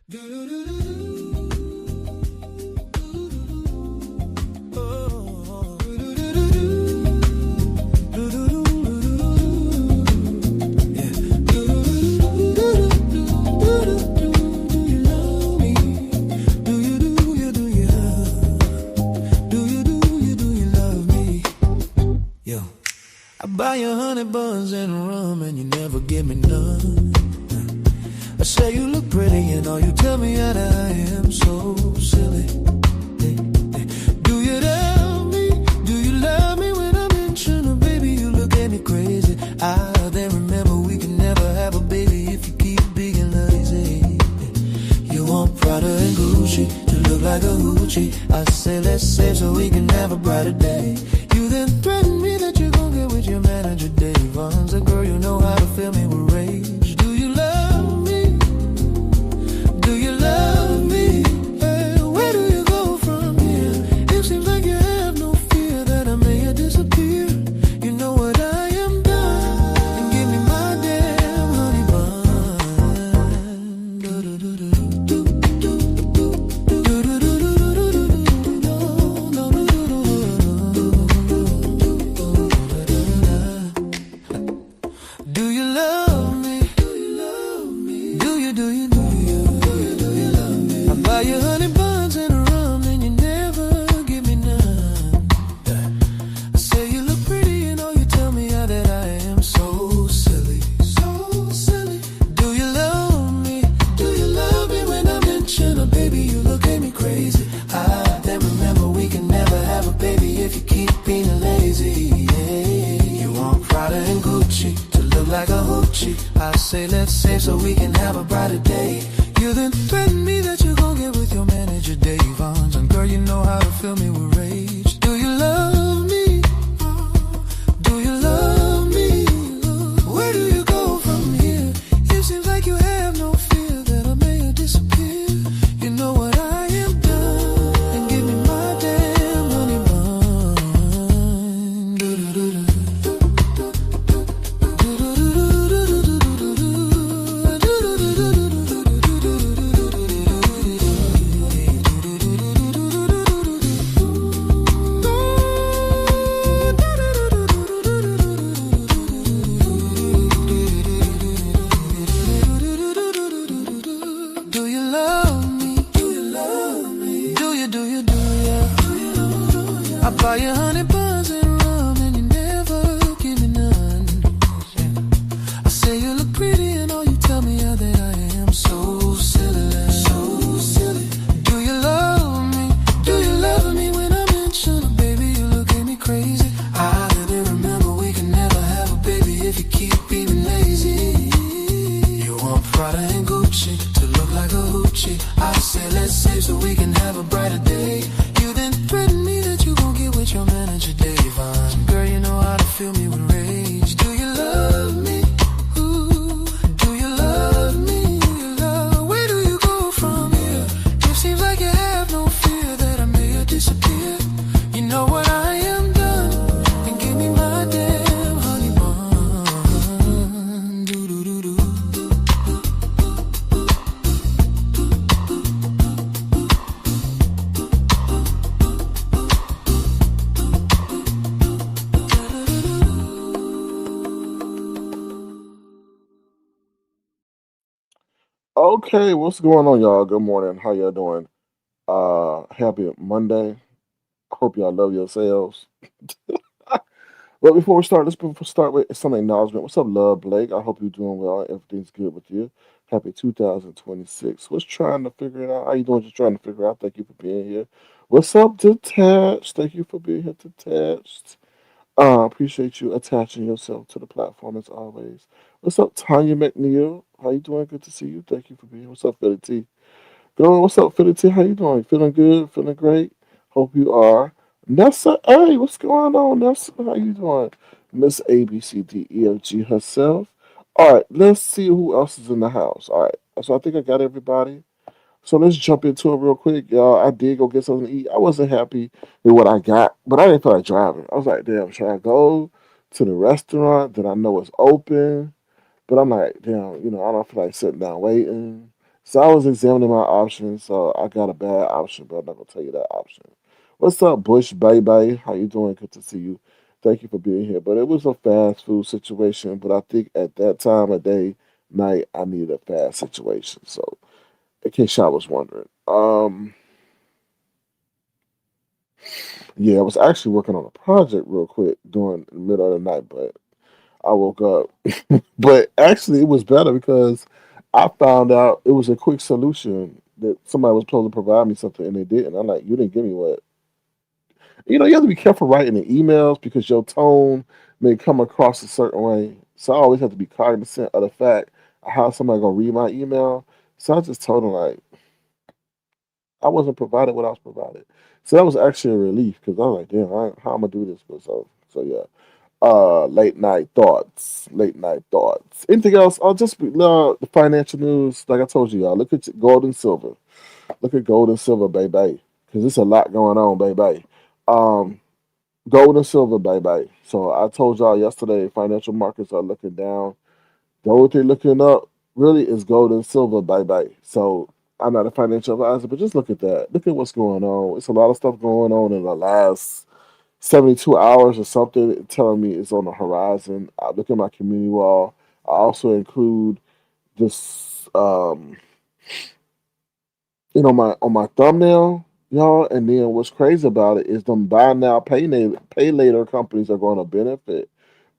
I buy you honey buns and rum and you never give me none. I say you look pretty and all you tell me that I am so silly. Do you love me? Do you love me when I mention her? Baby, you look at me crazy. I then remember we can never have a baby if you keep being lazy. You want Prada and Gucci to look like a hoochie. I say let's save so we can have a brighter day. You then threaten me that you're gonna get with your manager Dave. I'm a girl, you know how to fill me with rage. Do you love me? Do you love me? Hey, where do you go from here? It seems like you have no fear that I may disappear. You know what I am done, and give me my damn honey bun. Do you love me? Do you love me? Do you love me? I buy you honey buns and rum and you never give me none. I say you look pretty and all you tell me that I am so silly. So silly. Do you love me? Do you love me when I mention a baby? You look at me crazy. I then remember we can never have a baby if you keep being lazy. Yeah. You want Prada and Gucci to look like a hoochie. I say let's save so we can have a brighter day. You then threaten me that you're gonna get with your manager Dave Ons. And girl, you know how to fill me with rage. Do you love me? Do you love me? Where do you go from here? It seems like you have no fear that I may disappear. You know what I am done, and give me my damn honey bun. Do you love me? Do you love me? Do you I buy you honey buns and rum and you never give me none. I say you look pretty and all you tell me that I am so silly. So silly. Do you love me? Do you love me when I mention a baby? You look at me crazy. I really remember we can never have a baby if you keep being lazy. You want Prada and Gucci to look like a hoochie. I say let's save so we can have a brighter day. You then threaten me that you gon' get with your manager Dave Ons. Girl, you know how to fill me with rage. Do you love me? Ooh, do you love me? Where do you go from here? It seems like you have no fear that I may disappear. You know what I am done, and give me my damn honey bun. Do do do do. Okay, what's going on, y'all? Good morning. How y'all doing? Happy Monday. Hope y'all love yourselves. But before we start, start with some acknowledgement. What's up, Love Blake? I hope you're doing well. Everything's good with you. Happy 2026. What's trying to figure it out? How you doing? Just trying to figure it out. Thank you for being here. What's up, Detached? Thank you for being here, Detached. Appreciate you attaching yourself to the platform as always. What's up, Tanya McNeil? How you doing? Good to see you. Thank you for being here. What's up, Philly T? Girl, what's up, Philly T? How you doing? Feeling good? Feeling great? Hope you are. Nessa, hey, what's going on, Nessa? How you doing? Miss ABCDEFG herself. All right, let's see who else is in the house. All right, so I think I got everybody. So let's jump into it real quick, y'all. I did go get something to eat. I wasn't happy with what I got, but I didn't feel like driving. I was like, damn, should I go to the restaurant that I know is open? But I'm like, damn, I don't feel like sitting down waiting. So I was examining my options. So I got a bad option, but I'm not gonna tell you that option. What's up, Bush Baby? How you doing? Good to see you. Thank you for being here. But it was a fast food situation. But I think at that time of day, night, I needed a fast situation. So in case y'all was wondering, yeah, I was actually working on a project real quick during the middle of the night, but I woke up. But actually, it was better because I found out it was a quick solution that somebody was supposed to provide me something and they didn't. I'm like, you didn't give me what? You have to be careful writing the emails because your tone may come across a certain way. So I always have to be cognizant of the fact of how somebody gonna read my email. So I just told them like I wasn't provided what I was provided. So that was actually a relief because I was like, damn, how am I gonna do this? But so yeah. Late night thoughts. Late night thoughts. Anything else? I'll just the financial news. Like I told you, y'all, look at gold and silver. Look at gold and silver, baby, because there's a lot going on, baby. Um, Gold and silver, baby. So I told y'all yesterday, financial markets are looking down. The only thing looking up really is gold and silver, baby. So I'm not a financial advisor, but just look at that. Look at what's going on. It's a lot of stuff going on in the last 72 hours or something telling me it's on the horizon. I look at my community wall. I also include this my on my thumbnail, y'all. And then what's crazy about it is them buy now, pay later companies are going to benefit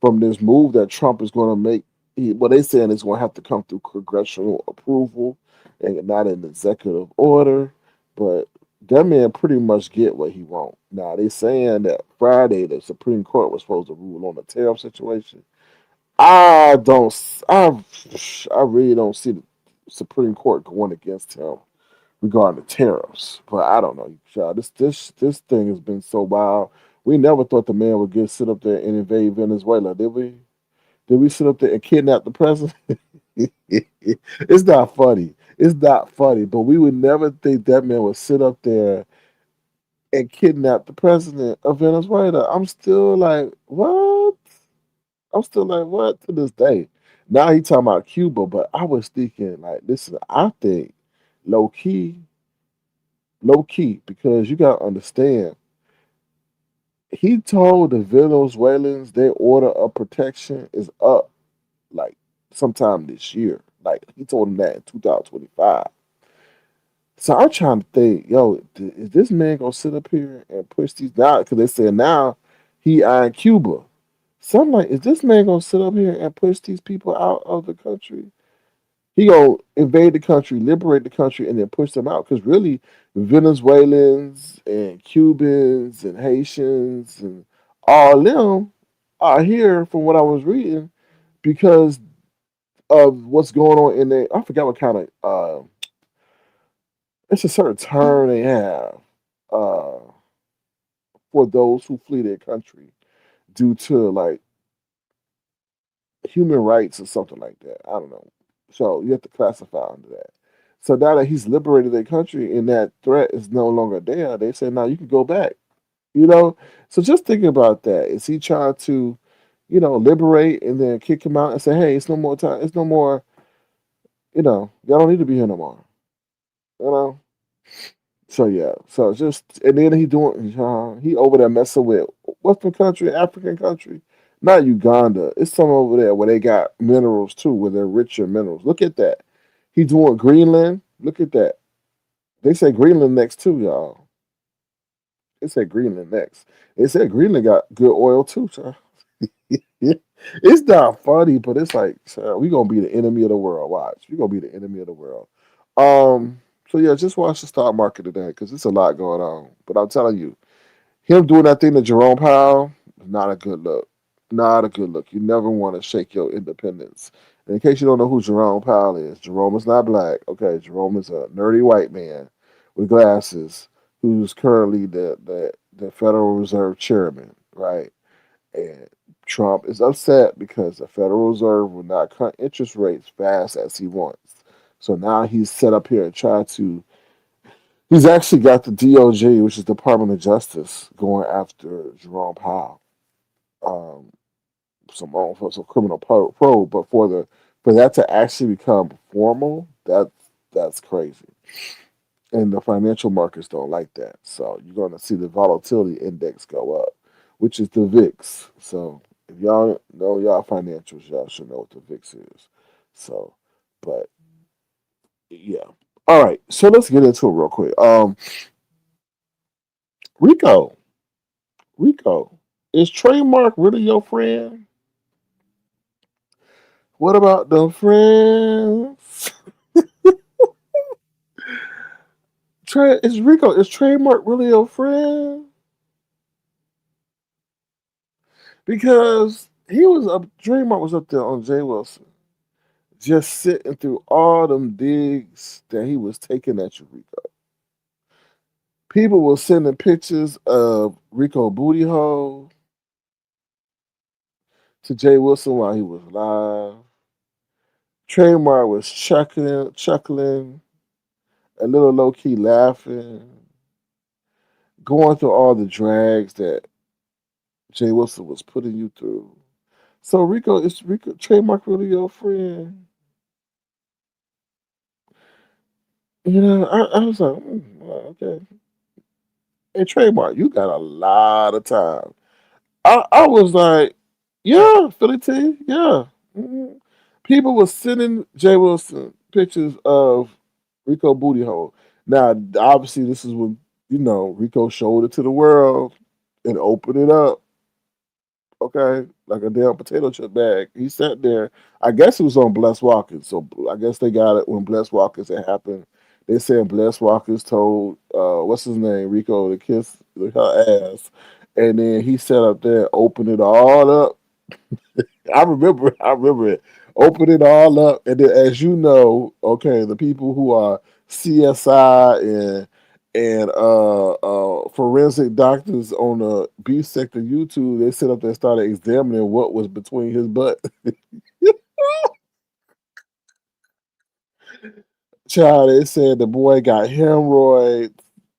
from this move that Trump is going to make. What they saying is going to have to come through congressional approval and not an executive order. But that man pretty much get what he want. Now they saying that Friday the Supreme Court was supposed to rule on the tariff situation. I don't. I really don't see the Supreme Court going against him regarding the tariffs. But I don't know, child. This thing has been so wild. We never thought the man would get sit up there and invade Venezuela, did we? Did we sit up there and kidnap the president? It's not funny. It's not funny. But we would never think that man would sit up there and kidnap the president of Venezuela. I'm still like, what? I'm still like, what to this day? Now he talking about Cuba, but I was thinking like, listen, I think low key low key, because you gotta understand, he told the Venezuelans their order of protection is up like sometime this year. Like he told them that in 2025. So I'm trying to think, yo, is this man gonna sit up here and push these down? Because they said now he eyeing Cuba. So I'm like, is this man gonna sit up here and push these people out of the country? He gonna invade the country, liberate the country, and then push them out. Because really, Venezuelans and Cubans and Haitians and all them are here, from what I was reading, because of what's going on in there. I forgot what kind of it's a certain term they have uh, for those who flee their country due to like human rights or something like that. I don't know. So you have to classify under that. So now that he's liberated their country and that threat is no longer there, they say now you can go back. You know. So just thinking about that. Is he trying to, liberate and then kick him out and say, hey, it's no more time. It's no more. Y'all don't need to be here no more. You know. So yeah. So just and then he over there messing with Western country, African country. Not Uganda. It's some over there where they got minerals too, where they're richer minerals. Look at that. He doing Greenland. Look at that. They say Greenland next too, y'all. They say Greenland next. They said Greenland got good oil too, sir. It's not funny, but it's like, sir, we gonna be the enemy of the world. Watch, we gonna be the enemy of the world. So yeah, just watch the stock market today because it's a lot going on. But I'm telling you, him doing that thing to Jerome Powell, not a good look. Not a good look. You never want to shake your independence. And in case you don't know who Jerome Powell is, Jerome is not black. Okay, Jerome is a nerdy white man with glasses who's currently the Federal Reserve chairman, right? And Trump is upset because the Federal Reserve will not cut interest rates fast as he wants. So now he's set up here and tried to. He's actually got the DOJ, which is Department of Justice, going after Jerome Powell. Um, for some criminal probe, but for that to actually become formal, That's crazy. And the financial markets don't like that. So you're going to see the volatility index go up, which is the VIX. So if y'all know y'all financials, y'all should know what the VIX is. So, but yeah. All right. So let's get into it real quick. Rico, Rico, is Trademark really your friend? What about the friends? Is Rico, is Trademark really your friend? Because he was up, Trademark was up there on Jay Wilson, just sitting through all them digs that he was taking at you, Rico. People were sending pictures of Rico booty hole to Jay Wilson while he was live. Trademark was chuckling, a little low key laughing, going through all the drags that Jay Wilson was putting you through. So Rico, is Rico Trademark really your friend? I was like, okay. Hey, Trademark, you got a lot of time. I was like, yeah, Philly T, yeah. Mhm. People were sending Jay Wilson pictures of Rico booty hole. Now, obviously, this is when Rico showed it to the world and opened it up. Okay, like a damn potato chip bag. He sat there. I guess it was on Bless Watkins. So I guess they got it when Bless Watkins had happened. They said Bless Watkins told what's his name, Rico, to kiss her ass. And then he sat up there, opened it all up. I remember it. Open it all up, and then as you know, okay, the people who are CSI and forensic doctors on the B sector YouTube, they sit up there and started examining what was between his butt. Child, they said the boy got hemorrhoids.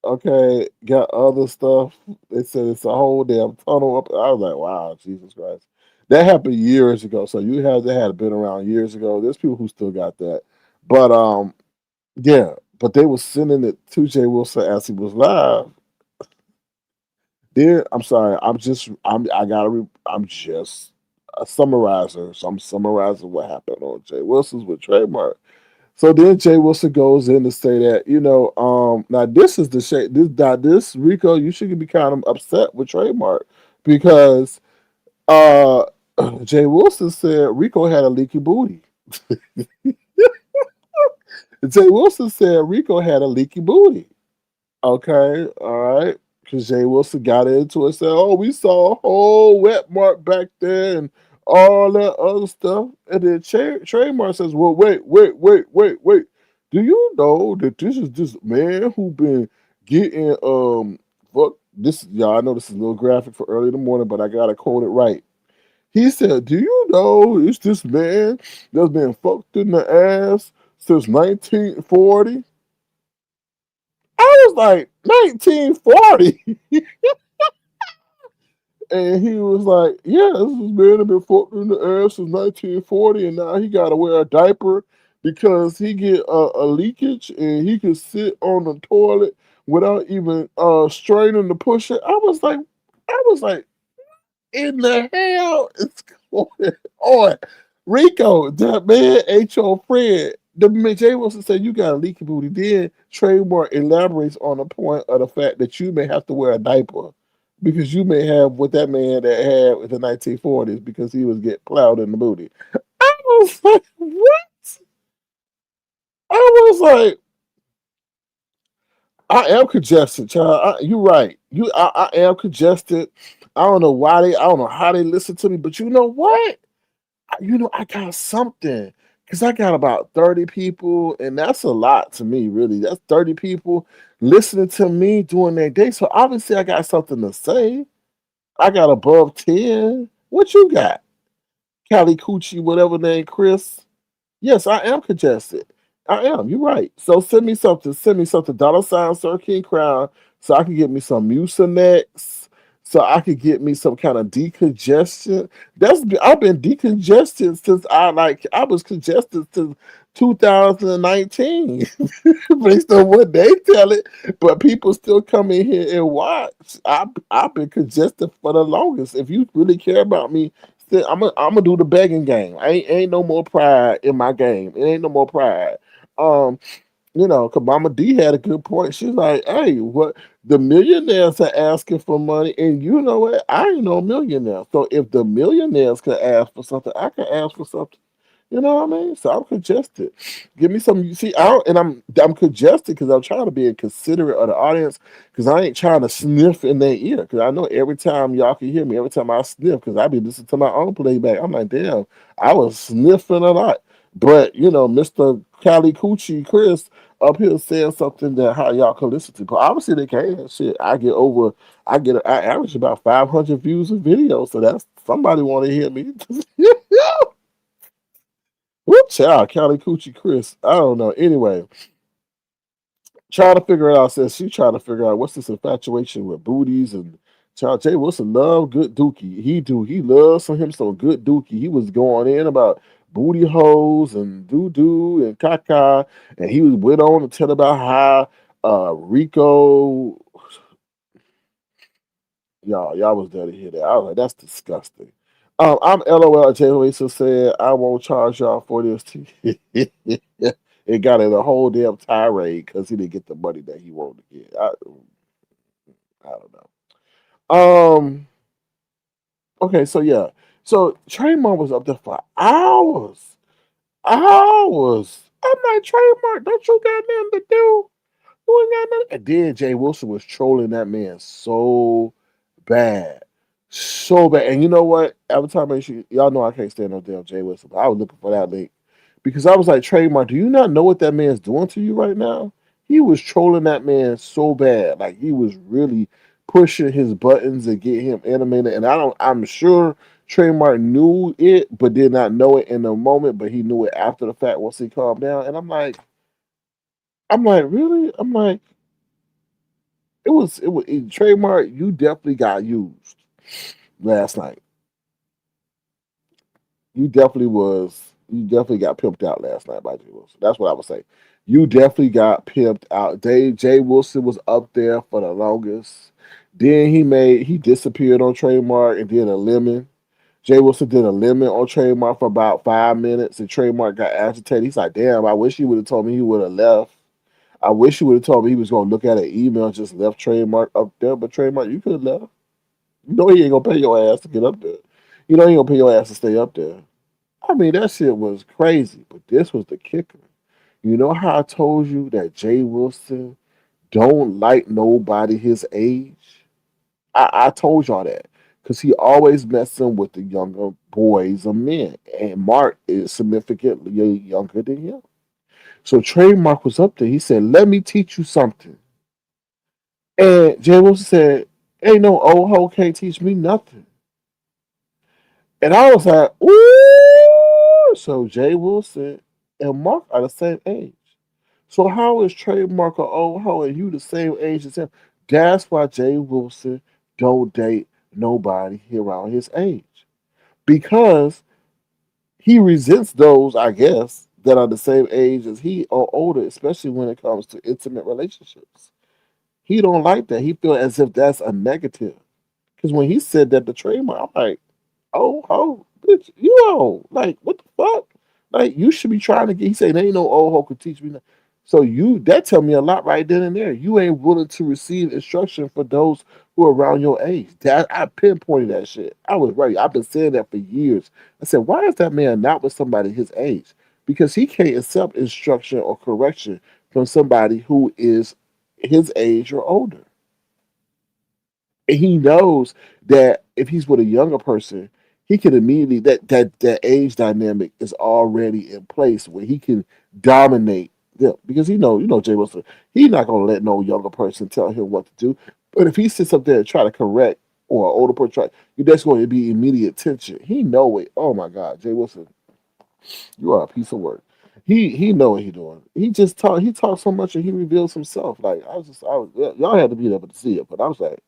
Okay, got other stuff. They said it's a whole damn tunnel up. I was like, wow, Jesus Christ. That happened years ago. So you have that had been around years ago. There's people who still got that. But yeah, but they were sending it to Jay Wilson as he was live. Then I'm sorry, I'm just a summarizer. So I'm summarizing what happened on Jay Wilson's with Trademark. So then Jay Wilson goes in to say that, now this is the shade. This Rico, you should be kind of upset with Trademark because uh Jay Wilson said Rico had a leaky booty. Jay Wilson said Rico had a leaky booty. Okay, all right. Because Jay Wilson got into it, said, "Oh, we saw a whole wet mark back there and all that other stuff." And then Trademark says, "Well, wait. Do you know that this is this man who been getting fuck this? Y'all, I know this is a little graphic for early in the morning, but I gotta quote it right." He said, "Do you know it's this man that's been fucked in the ass since 1940?" I was like, 1940? And he was like, yeah, this is man that been fucked in the ass since 1940, and now he got to wear a diaper because he get a leakage, and he could sit on the toilet without even straining to push it. I was like, in the hell is going on? Rico, that man ain't your friend. The Jay Wilson said you got a leaky booty. Then Trademark elaborates on the point of the fact that you may have to wear a diaper because you may have what that man that had in the 1940s because he was get plowed in the booty. I was like, what? I was like, I am congested, child. You're right. I am congested. I don't know how they listen to me, but you know what? I got something because I got about 30 people, and that's a lot to me, really. That's 30 people listening to me during their day. So obviously, I got something to say. I got above 10. What you got? Cali Coochie, whatever name, Chris. Yes, I am congested. I am. You're right. So send me something. Send me something. Dollar sign Sir King Crown so I can get me some Mucinex, so I could get me some kind of decongestion. I've been decongested since I was congested since 2019, based on what they tell it. But people still come in here and watch. I've been congested for the longest. If you really care about me, still, I'm gonna do the begging game. Ain't no more pride in my game. It ain't no more pride. Um, cause Mama D had a good point. She's like, "Hey, what the millionaires are asking for money, and you know what? I ain't no millionaire. So if the millionaires could ask for something, I can ask for something. You know what I mean? So I'm congested. Give me some. You see, and I'm congested because I'm trying to be considerate of the audience because I ain't trying to sniff in their ear because I know every time y'all can hear me, every time I sniff because I be listening to my own playback. I'm like, damn, I was sniffing a lot. But Mr. Cali Coochie Chris up here saying something that how y'all can listen to. But obviously they can. Shit, I average about 500 views of videos, so that's somebody want to hear me. Whoop, child, Cali Coochie Chris. I don't know. Anyway, trying to figure it out. Says she trying to figure out what's this infatuation with booties and child. Jay Wilson love good dookie. He do. He loves some good dookie. He was going in about booty holes and doo doo and caca, and he went on to tell about how Rico. Y'all was there to hear that. I was like, that's disgusting. I'm LOL. Jay Wilson said I won't charge y'all for this. It got in a whole damn tirade because he didn't get the money that he wanted to get. I don't know. Okay, so yeah. So Trademark was up there for hours. Hours. I'm like, Trademark, don't you got nothing to do? You ain't got nothing. And then Jay Wilson was trolling that man so bad. So bad. And you know what? Every time y'all know I can't stand no damn Jay Wilson, but I was looking for that link. Because I was like, Trademark, do you not know what that man's doing to you right now? He was trolling that man so bad. Like he was really pushing his buttons to get him animated. And I'm sure Trademark knew it, but did not know it in the moment, but he knew it after the fact once he calmed down. And I'm like, really? I'm like, it was Trademark, you definitely got used last night. You definitely got pimped out last night by Jay Wilson. That's what I would say. You definitely got pimped out. Jay Wilson was up there for the longest. Then he disappeared on Trademark and did a lemon. Jay Wilson did a lemon on Trademark for about 5 minutes, and Trademark got agitated. He's like, "Damn, I wish he would have told me he would have left. I wish he would have told me he was gonna look at an email and just left Trademark up there. But Trademark, you could have left. You know he ain't gonna pay your ass to get up there. You know he ain't gonna pay your ass to stay up there." I mean, that shit was crazy, but this was the kicker. You know how I told you that Jay Wilson don't like nobody his age? I told y'all that because he always messing with the younger boys or men, and Mark is significantly younger than him. So Trademark was up there. He said, "Let me teach you something." And Jay Wilson said, "Ain't no old hoe can't teach me nothing." And I was like, "Ooh!" So Jay Wilson and Mark are the same age. So how is Trademark an old hoe and you the same age as him? That's why Jay Wilson don't date nobody around his age. Because he resents those, I guess, that are the same age as he or older, especially when it comes to intimate relationships. He don't like that. He feel as if that's a negative. Because when he said that to Trademark, I'm like, oh, ho, bitch, you old. Like, what the fuck? Like, you should be trying to get. He said, there ain't no old hoe could teach me. So that tell me a lot right then and there. You ain't willing to receive instruction for those who are around your age. That I pinpointed that shit. I was right. I've been saying that for years. I said, why is that man not with somebody his age? Because he can't accept instruction or correction from somebody who is his age or older. And he knows that if he's with a younger person, he can immediately that age dynamic is already in place where he can dominate them because Jay Wilson, he's not gonna let no younger person tell him what to do. But if he sits up there and try to correct or an older person try, that's going to be immediate tension. He know it. Oh my God, Jay Wilson, you are a piece of work. He know what he doing. He talks so much and he reveals himself. Like I was y'all had to be able to see it, but I was like.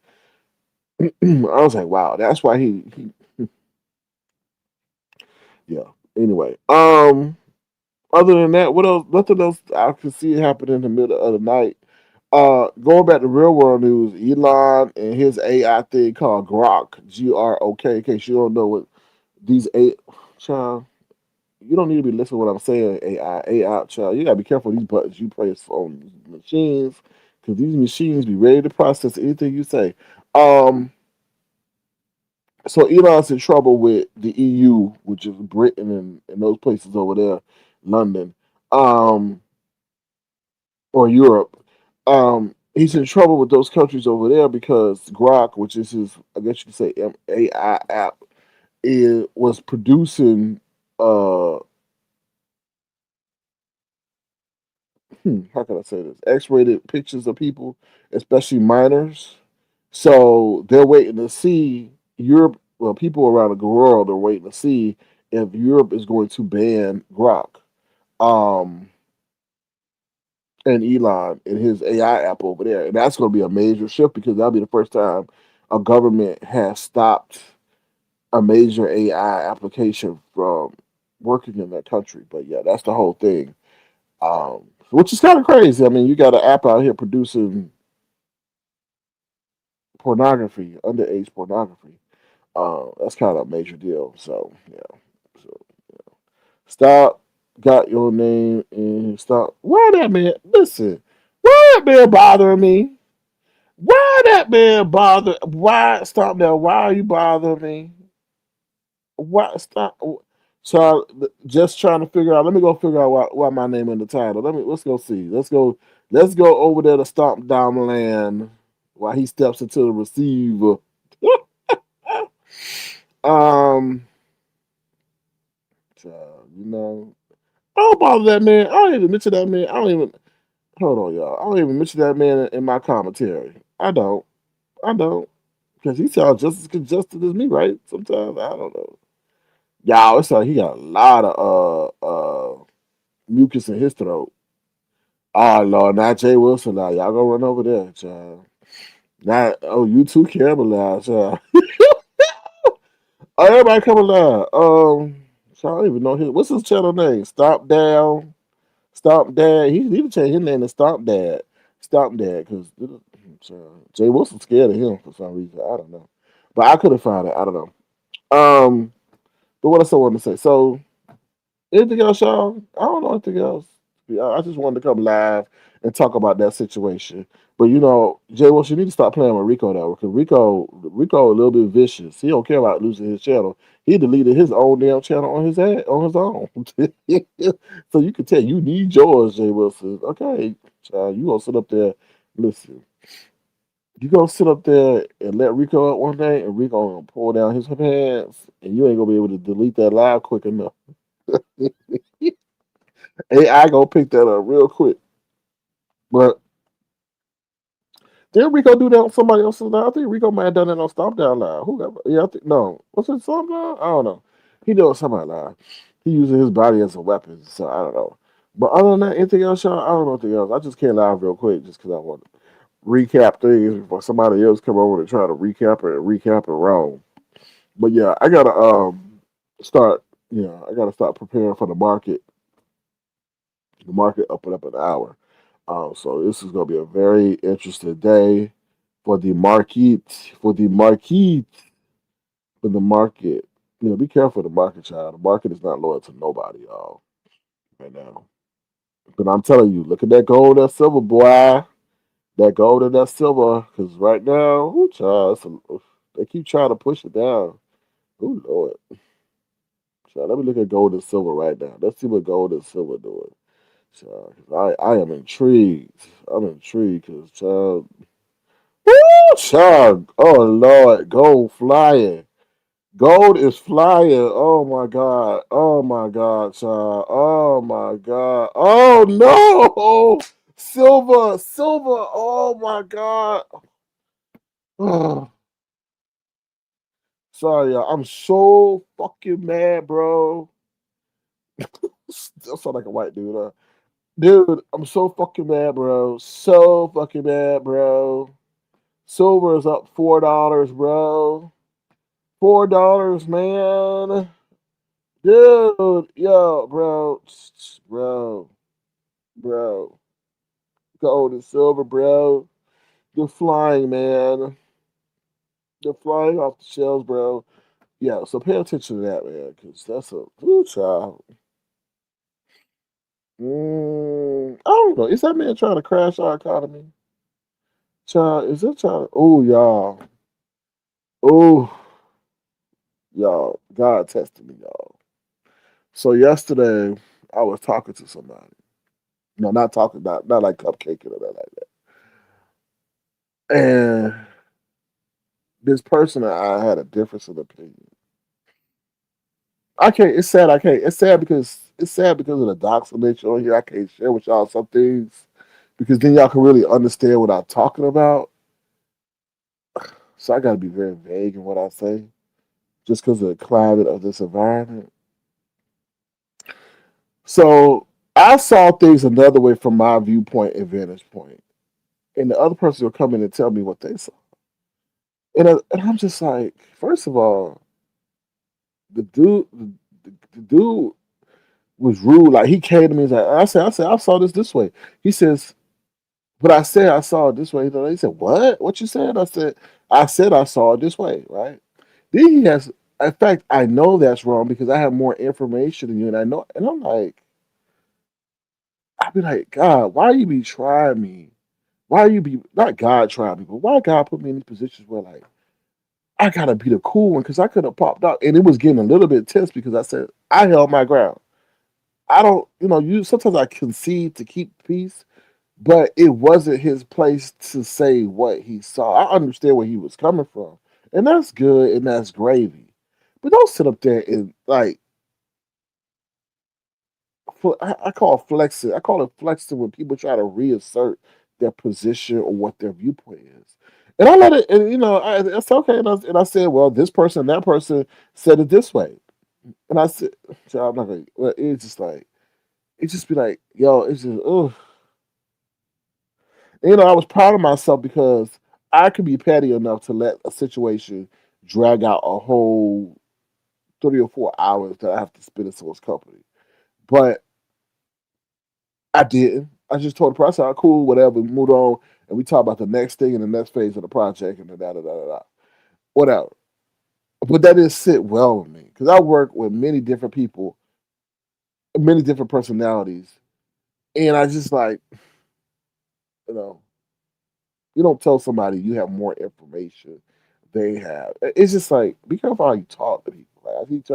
I was like, wow, that's why he yeah. Anyway, other than that, what else? Nothing else I could see happen in the middle of the night. Going back to real world news, Elon and his AI thing called Grok, Grok. In case you don't know what these child, you don't need to be listening to what I'm saying. AI, child, you gotta be careful with these buttons you press on these machines, because these machines be ready to process anything you say. Um, so Elon's in trouble with the EU, which is Britain and those places over there, London. Um, or Europe. He's in trouble with those countries over there because Grok, which is his, I guess you could say, AI app, was producing, uh, how can I say this? X-rated pictures of people, especially minors. So they're waiting to see Europe. Well, people around the world are waiting to see if Europe is going to ban Grok. Um, and Elon and his AI app over there. And that's going to be a major shift because that'll be the first time a government has stopped a major AI application from working in that country. But yeah, that's the whole thing, which is kind of crazy. I mean, you got an app out here producing pornography, underage pornography. That's kind of a major deal. So yeah, so stop. Got your name and stop. Why that man? Listen, why that man bothering me? Why that man bother? Why stop now? Why are you bothering me? Why stop? So just trying to figure out. Let me go figure out why my name in the title. Let's go see. Let's go over there to Stomp Down Land while he steps into the receiver. um, you know, I don't bother that man. I don't even mention that man. I don't even hold on, y'all. I don't even mention that man in my commentary. I don't. I don't. Because he sounds just as congested as me, right? Sometimes I don't know. Y'all, it's like he got a lot of mucus in his throat. Oh Lord, not Jay Wilson now. Y'all go run over there, child. Not you too, Campbell now, child. Oh, everybody come alive. So I don't even know his what's his channel name? Stop Down, Stop Dad. He need to change his name to Stop Dad, because Jay Wilson's scared of him for some reason. I don't know, but I couldn't find it. I don't know. Um, but what else I want to say? So anything else, y'all? I don't know anything else. Yeah, I just wanted to come live and talk about that situation. But Jay Welsh, you need to stop playing with Rico though, because Rico a little bit vicious. He don't care about losing his channel. He deleted his own damn channel on his own. So you can tell you need yours, Jay Wilson. Okay, child, you gonna sit up there. Listen, you gonna sit up there and let Rico up one day, and Rico gonna pull down his pants, and you ain't gonna be able to delete that live quick enough. AI gonna pick that up real quick. But did Rico do that on somebody else's live? I think Rico might have done it on Stomp Down Live. Whoever. Yeah, I think no. Was it Stomp Down? I don't know. He did it on somebody live. He using his body as a weapon, so I don't know. But other than that, anything else, y'all? I don't know anything else. I just came live real quick just because I want to recap things before somebody else come over and try to recap it wrong. But yeah, I gotta start. Yeah, I gotta start preparing for the market. The market up and up an hour. So this is going to be a very interesting day for the market, for the market, for the market. Be careful of the market, child. The market is not loyal to nobody, y'all, right now. But I'm telling you, look at that gold, that silver, boy. That gold and that silver, because right now, ooh, child, they keep trying to push it down. Oh Lord, child, let me look at gold and silver right now. Let's see what gold and silver doing. Child, 'cause I am intrigued. I'm intrigued because child. Woo, child. Oh Lord, gold flying. Gold is flying. Oh my God. Oh my God, child. Oh my God. Oh no. Silver, silver. Oh my God. Oh, sorry, y'all. I'm so fucking mad, bro. Still sound like a white dude, huh? Dude, I'm so fucking mad, bro. So fucking mad, bro. Silver is up $4, bro. $4, man. Dude, yo, bro, bro, bro. Gold and silver, bro. They're flying, man. They're flying off the shelves, bro. Yeah, so pay attention to that, man, because that's a ooh, child. I don't know. Is that man trying to crash our economy? Child, is that trying? Oh, y'all. Oh, y'all. God tested me, y'all. So yesterday, I was talking to somebody. No, not talking, not like cupcaking or nothing like that. And this person and I had a difference of opinion. I can't. It's sad. I can't. It's sad because of the docs nature on here. I can't share with y'all some things because then y'all can really understand what I'm talking about. So I got to be very vague in what I say, just because of the climate of this environment. So I saw things another way from my viewpoint and vantage point, and the other person will come in and tell me what they saw, and I'm just like, first of all, the dude was rude. Like he came to me and like, I saw this way. He says, but I said I saw it this way. He said, what? What you said? I said I saw it this way, right? Then he has, in fact, I know that's wrong because I have more information than you, and I know, and I'm like, I be like, God, why you be trying me? Why you be not God trying me, but why God put me in these positions where like I gotta be the cool one because I could have popped out, and it was getting a little bit tense because I said I held my ground. I don't, you sometimes I concede to keep peace, but it wasn't his place to say what he saw. I understand where he was coming from, and that's good and that's gravy. But don't sit up there and like I call it flexing. I call it flexing when people try to reassert their position or what their viewpoint is. And I let it, and I said okay, and I said, well, this person, that person said it this way, and I said, so I'm not gonna. Well, it's just like it just be like, yo, it's just, ugh. I was proud of myself because I could be petty enough to let a situation drag out a whole 3 or 4 hours that I have to spend in someone's company. But I didn't. I just told the person, "Oh, cool, whatever, we moved on, and we talk about the next thing and the next phase of the project and da da da da da. Whatever. But that didn't sit well with me because I work with many different people, many different personalities, and I just like, you know, you don't tell somebody you have more information they have. It's just like be careful how you talk to people. Like I keep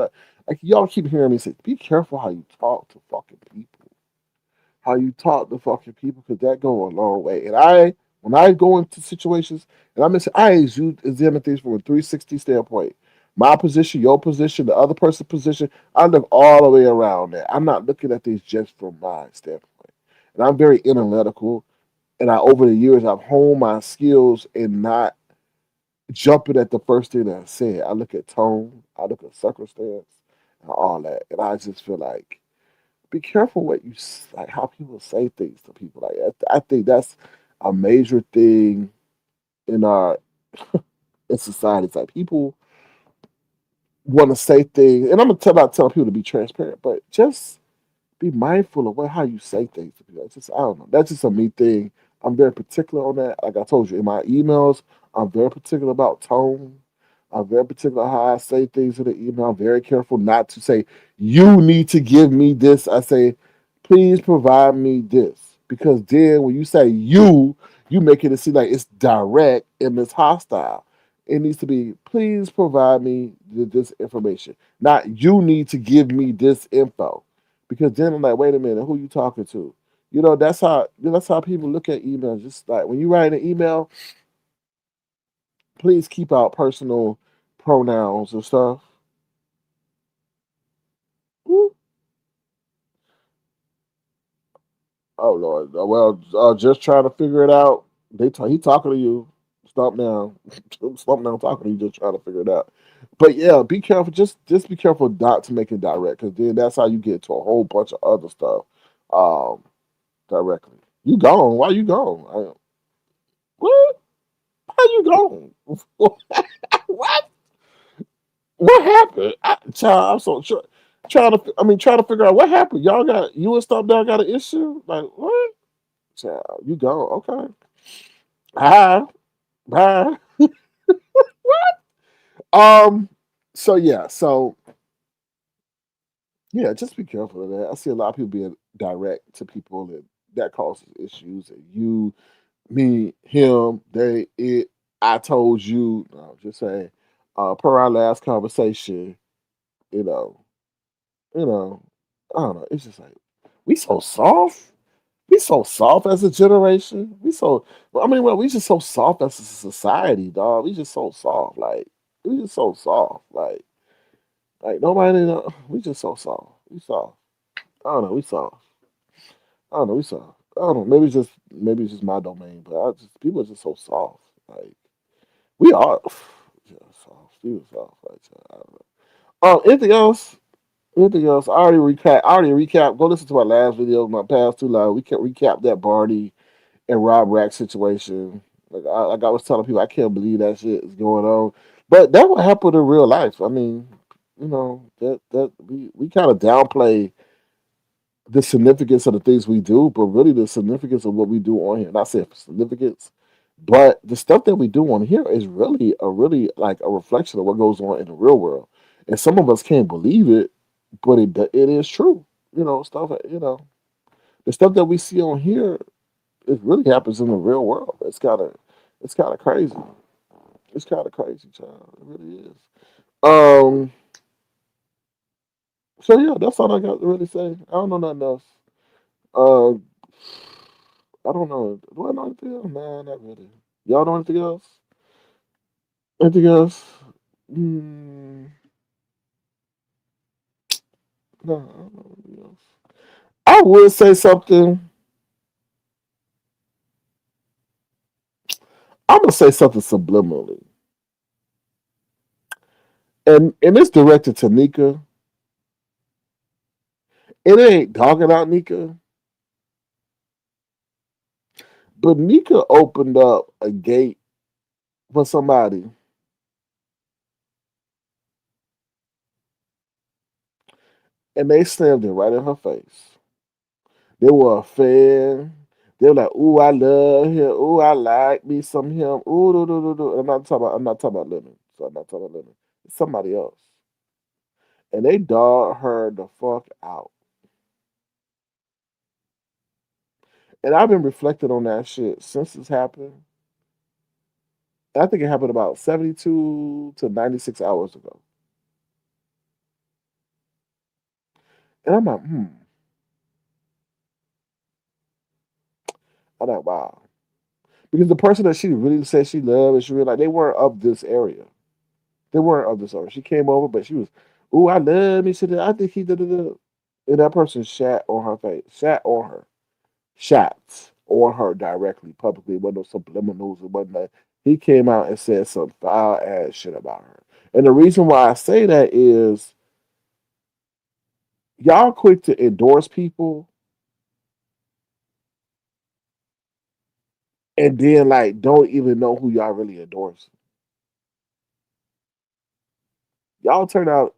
like y'all keep hearing me say, be careful how you talk to fucking people. How you talk to fucking people because that go a long way. And when I go into situations, and I examine things from a 360 standpoint. My position, your position, the other person's position. I look all the way around that. I'm not looking at things just from my standpoint. And I'm very analytical. And over the years, I've honed my skills in not jumping at the first thing that I said. I look at tone, I look at circumstance, and all that. And I just feel like be careful what like how people say things to people. Like I think that's a major thing in our in society. It's like people want to say things, and I'm gonna not tell people to be transparent, but just be mindful of how you say things to people. It's just I don't know. That's just a me thing. I'm very particular on that. Like I told you in my emails, I'm very particular about tone. I'm very particular how I say things in the email. I'm very careful not to say you need to give me this. I say please provide me this because then when you say you make it seem like it's direct and it's hostile. It needs to be please provide me this information. Not you need to give me this info because then I'm like, wait a minute, who you talking to? That's how people look at emails. Just like when you write an email, please keep out personal pronouns and stuff. Ooh. Oh Lord, well, just trying to figure it out. He talking to you. Stop now, stop now talking to you. Just trying to figure it out. But yeah, be careful. Just be careful not to make it direct, because then that's how you get to a whole bunch of other stuff. Um, directly. You gone? Why you gone? What? How you gone. What? What happened? Child, I'm so trying to. I mean, trying to figure out what happened. Y'all got you and Stop Down got an issue? Like what? Child, you gone? Okay. Bye. Bye. Um. So yeah. So yeah. Just be careful of that. I see a lot of people being direct to people, and that causes issues. And you, me, him, they, it. I told you. No, just saying. Per our last conversation, you know, you know, I don't know. It's just like we so soft. We so soft as a generation. We so. I mean, well, we just so soft as a society, dog. We just so soft. Like we just so soft. Like nobody. Know, we just so soft. We soft. I don't know. We soft. I don't know. We soft. I don't know. Maybe it's just my domain, but I just people are just so soft. Like we are. Just soft. We were soft. Like I don't know. Anything else? Anything else? I already recap. Go listen to my last video, my past two live. We can recap that Barney and Rob Rack situation. Like I was telling people, I can't believe that shit is going on. But that would happen in real life. I mean, that we kind of downplay the significance of the things we do, but really the significance of what we do on here. Not saying significance, but the stuff that we do on here is really like a reflection of what goes on in the real world. And some of us can't believe it, but it is true. Stuff. The stuff that we see on here, it really happens in the real world. It's kind of crazy. It's kind of crazy, child. It really is. Um. So yeah, that's all I got to really say. I don't know nothing else. Uh, I don't know. Do I know anything else? Nah, not really. Y'all know anything else? Anything else? Mm, no, I don't know anything else. I would say something. I'm gonna say something subliminally, and it's directed to Nika. It ain't dogging out Nika, but Nika opened up a gate for somebody, and they slammed it right in her face. They were a fan. They were like, "Ooh, I love him. Ooh, I like me some him. Ooh, do, do, do, do." I'm not talking about Lennon. So I'm not talking about Lennon. It's somebody else, and they dogged her the fuck out. And I've been reflecting on that shit since it's happened. I think it happened about 72 to 96 hours ago. And I'm like, I'm like, wow. Because the person that she really said she loved and she really like, they weren't of this area. They weren't of this area. She came over, but she was, ooh, I love me. She did, I think he did it. And that person shat on her face, shat on her directly, publicly. It wasn't no subliminals. It wasn't that. He came out and said some foul ass shit about her. And the reason why I say that is y'all quick to endorse people and then like don't even know who y'all really endorse. Y'all turn out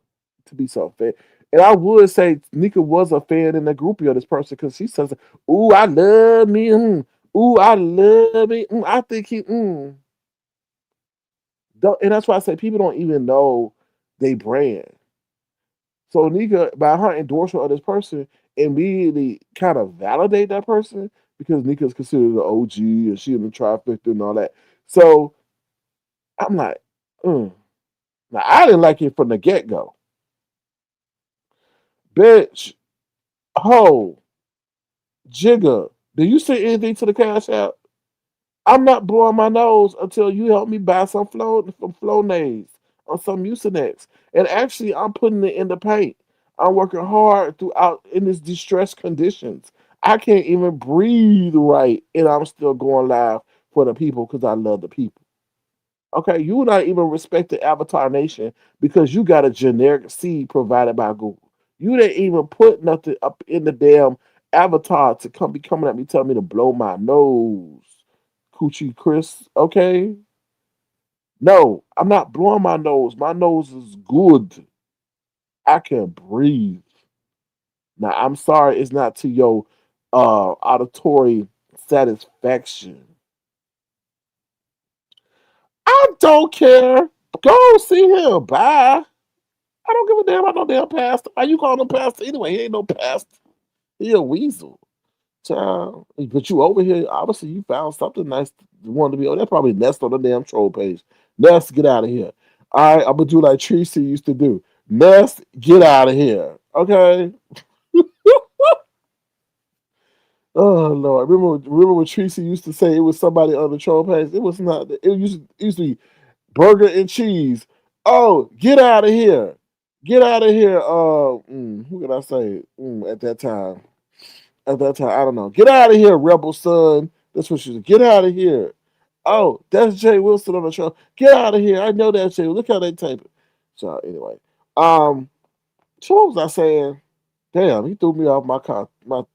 to be so fan. And I would say Nika was a fan in the groupie of this person because she says, "Ooh, I love me. Ooh, I love me. I think he." And that's why I say people don't even know they brand. So Nika, by her endorsement of this person, immediately kind of validate that person because Nika is considered the OG and she in the trifecta and all that. So I'm like, now I didn't like it from the get go, bitch. Ho, Jigga, do you say anything to the cash app? I'm not blowing my nose until you help me buy some Flonase or some Mucinex. And actually, I'm putting it in the paint. I'm working hard throughout in this distressed conditions. I can't even breathe right, and I'm still going live for the people because I love the people. Okay, you not even respect the Avatar Nation because you got a generic seed provided by Google. You didn't even put nothing up in the damn avatar to come be coming at me telling me to blow my nose. Coochie Chris, okay? No, I'm not blowing my nose. My nose is good. I can breathe. Now I'm sorry it's not to your auditory satisfaction. I don't care. Go see him. Bye. I don't give a damn about no damn pastor. Why you calling him pastor anyway? He ain't no pastor. He a weasel. Child. But you over here, obviously you found something nice you wanted to be on. That probably Nest on the damn troll page. Nest, get out of here. All right, I'm gonna do like Tracy used to do. Nest, get out of here. Okay. Oh Lord. Remember when Tracy used to say it was somebody on the troll page? It was not it used to be burger and cheese. Oh, get out of here. Get out of here. Who can I say at that time? At that time, I don't know. Get out of here, Rebel Son. That's what she said. Get out of here. Oh, that's Jay Wilson on the show. Get out of here. I know that Jay. Look how they tape it. So anyway, um, so what was I saying? Damn, he threw me off my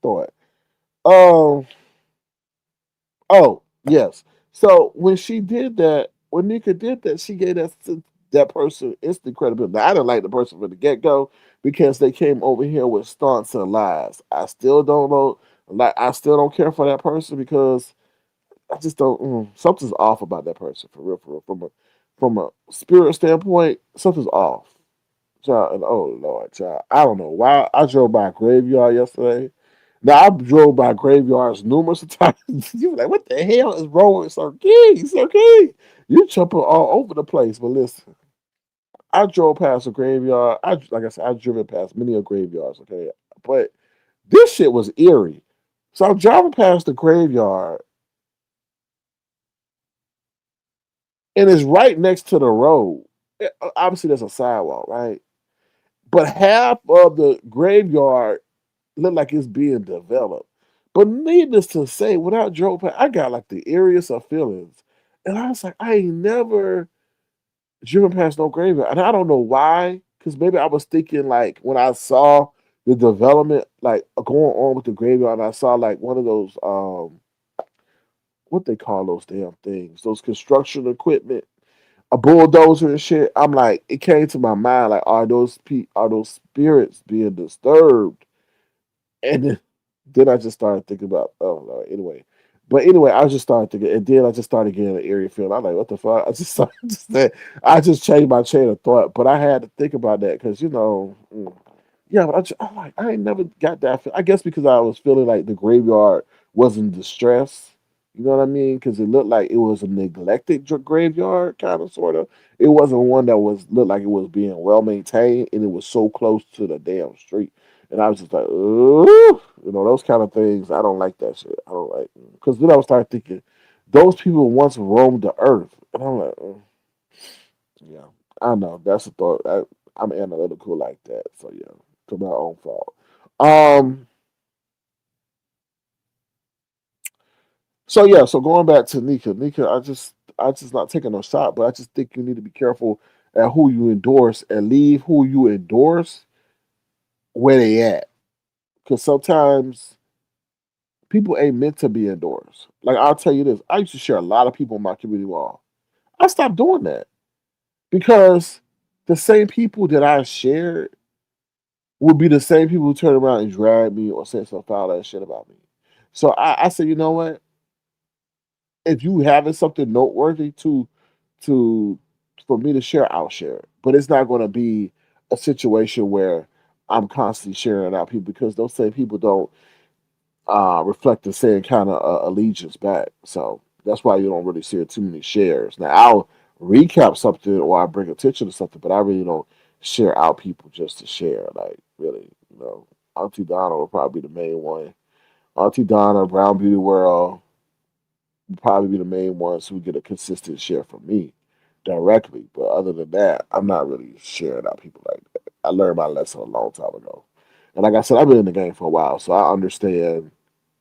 thought. Um, oh yes. So when she did that, when Nika did that, she gave that person instant credibility. Now, I didn't like the person from the get go because they came over here with stunts and lies. I still don't know. Like I still don't care for that person because I just don't. Something's off about that person for real, for real. From a spirit standpoint, something's off. Child, and oh Lord, child, I don't know why I drove by a graveyard yesterday. Now I drove by graveyards numerous times. You were like, what the hell is wrong with Sir King? Sir King, you jumping all over the place. But listen, I drove past a graveyard. Like I said, I've driven past many of graveyards. Okay, but this shit was eerie. So I'm driving past the graveyard, and it's right next to the road. Obviously, there's a sidewalk, right? But half of the graveyard looked like it's being developed. But needless to say, when I drove past, I got like the eeriest of feelings. And I was like, I ain't never driven past no graveyard. And I don't know why, because maybe I was thinking like when I saw the development like going on with the graveyard, and I saw like one of those what they call those damn things, those construction equipment, a bulldozer and shit. I'm like, it came to my mind like, are those spirits being disturbed? And then I just started thinking about, oh no, anyway. But anyway, I just started thinking, and then I just started getting an eerie feeling. I'm like, what the fuck? I just started, I just changed my chain of thought. But I had to think about that because yeah, but I'm like, I ain't never got that. I guess because I was feeling like the graveyard was in distress. You know what I mean? Because it looked like it was a neglected graveyard, kind of, sort of. It wasn't one that was looked like it was being well maintained, and it was so close to the damn street. And I was just like, ooh, those kind of things. I don't like that shit. I don't like because then I would start thinking, those people once roamed the earth, and I'm like, yeah, I know that's a thought. I'm analytical like that, so yeah, to my own fault. Um, so yeah, so going back to Nika, I just not taking no shot, but I just think you need to be careful at who you endorse and leave who you endorse where they at, because sometimes people ain't meant to be endorsed. Like I'll tell you this, I used to share a lot of people on my community wall. I stopped doing that because the same people that I shared would be the same people who turn around and drag me or say some foul ass shit about me. So I said, you know what? If you having something noteworthy to for me to share, I'll share it. But it's not going to be a situation where I'm constantly sharing out people because those same people don't reflect the same kind of allegiance back. So that's why you don't really see too many shares. Now I'll recap something or I bring attention to something, but I really don't share out people just to share. Like really, Auntie Donna will probably be the main one. Auntie Donna, Brown Beauty World would probably be the main ones who get a consistent share from me directly. But other than that, I'm not really sharing out people like that. I learned my lesson a long time ago. And like I said, I've been in the game for a while, so I understand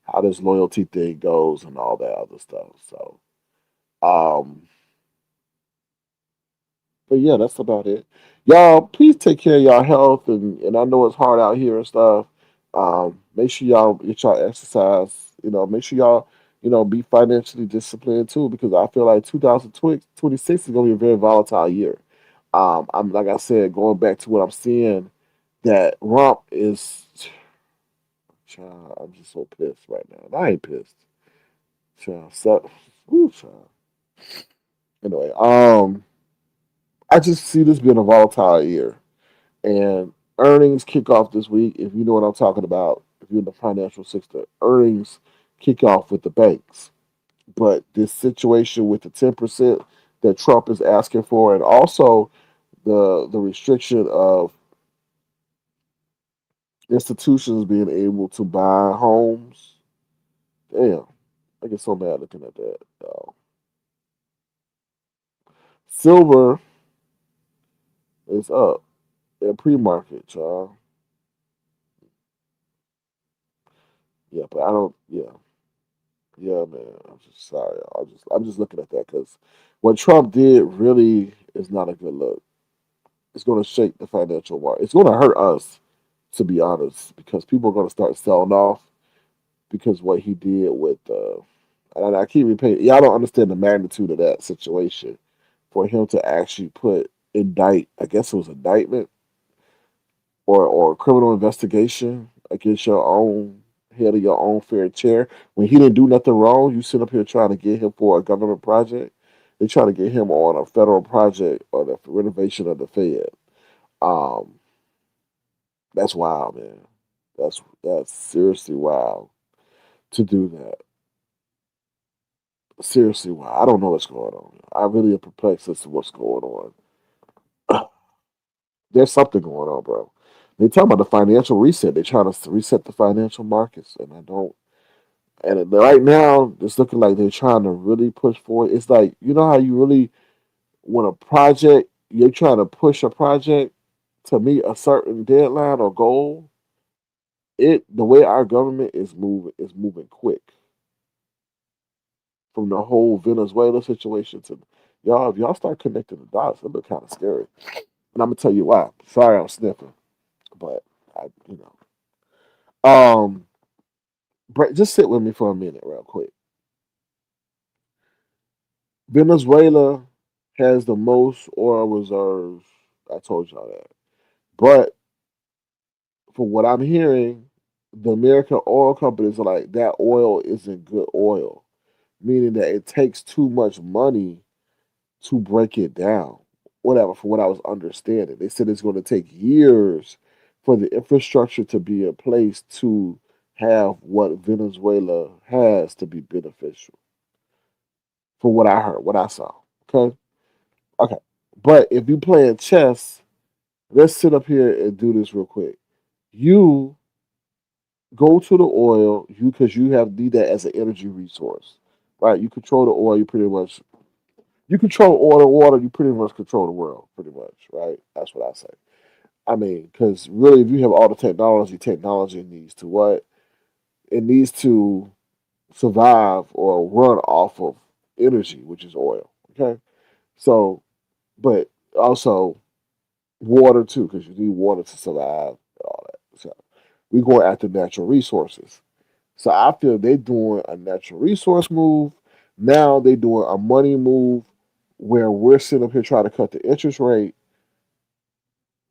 how this loyalty thing goes and all that other stuff. So, um, but yeah, that's about it. Y'all, please take care of y'all health, and I know it's hard out here and stuff. Make sure y'all get y'all exercise. Make sure y'all be financially disciplined too, because I feel like 2026 is going to be a very volatile year. I'm like I said, going back to what I'm seeing, that rump is. Child, I'm just so pissed right now. And I ain't pissed. Child, so, ooh, child. Anyway, I just see this being a volatile year, and earnings kick off this week. If you know what I'm talking about, if you're in the financial sector, earnings kick off with the banks. But this situation with the 10% that Trump is asking for, and also the restriction of institutions being able to buy homes. Damn, I get so mad looking at that. Silver is up in pre-market, y'all. Yeah, but I don't. Yeah, yeah, man. I'm just sorry. I'm just looking at that because what Trump did really is not a good look. It's going to shake the financial market. It's going to hurt us, to be honest, because people are going to start selling off because what he did with. And I keep repeating, y'all don't understand the magnitude of that situation for him to actually I guess it was indictment or criminal investigation against your own head of your own fair chair. When he didn't do nothing wrong, you sit up here trying to get him for a government project. They try to get him on a federal project or the renovation of the Fed. Um, that's wild, man. That's seriously wild to do that. Seriously wild. I don't know what's going on. I really am perplexed as to what's going on. There's something going on, bro. They talk about the financial reset. They try to reset the financial markets, and I don't. And right now, it's looking like they're trying to really push forward. It's like how you really want a project. You're trying to push a project to meet a certain deadline or goal. The way our government is moving quick from the whole Venezuela situation to y'all. If y'all start connecting the dots, it look kind of scary. And I'm gonna tell you why. Sorry, I'm sniffing, but I, you know, just sit with me for a minute, real quick. Venezuela has the most oil reserves. I told y'all that. But from what I'm hearing, the American oil companies are like, that oil isn't good oil, meaning that it takes too much money to break it down. Whatever, from what I was understanding. They said it's going to take years for the infrastructure to be in place to have what Venezuela has to be beneficial. From what I heard, what I saw. Okay. Okay. But if you playing chess, let's sit up here and do this real quick. You go to the oil, because you have need that as an energy resource. Right? You control the oil, you control oil and water, you pretty much control the world, pretty much, right? That's what I say. I mean, because really, if you have all the technology needs to what? It needs to survive or run off of energy, which is oil. Okay. So, but also water too, because you need water to survive and all that. So we go after natural resources. So I feel they doing a natural resource move. Now they doing a money move where we're sitting up here trying to cut the interest rate,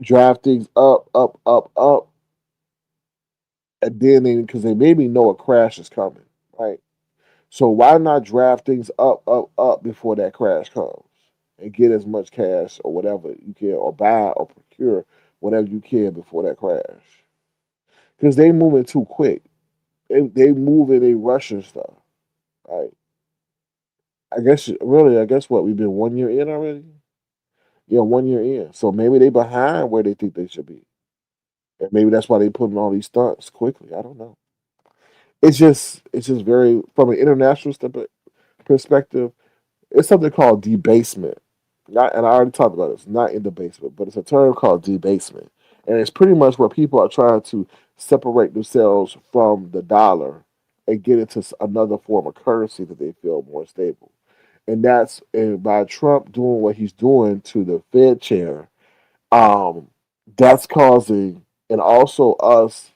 drive things up, up, up, up, and then because they maybe know a crash is coming, right? So why not drive things up, up, up before that crash comes and get as much cash or whatever you can, or buy or procure whatever you can before that crash? Because they moving too quick. They moving, they rushing stuff. Right? I guess what we've been 1 year in already. Yeah, 1 year in. So maybe they behind where they think they should be, and maybe that's why they putting all these stunts quickly. I don't know. It's just very from an international perspective. It's something called debasement. Not, and I already talked about this. Not in the basement, but it's a term called debasement, and it's pretty much where people are trying to separate themselves from the dollar and get into another form of currency that they feel more stable. And by Trump doing what he's doing to the Fed chair, um, that's causing, and also us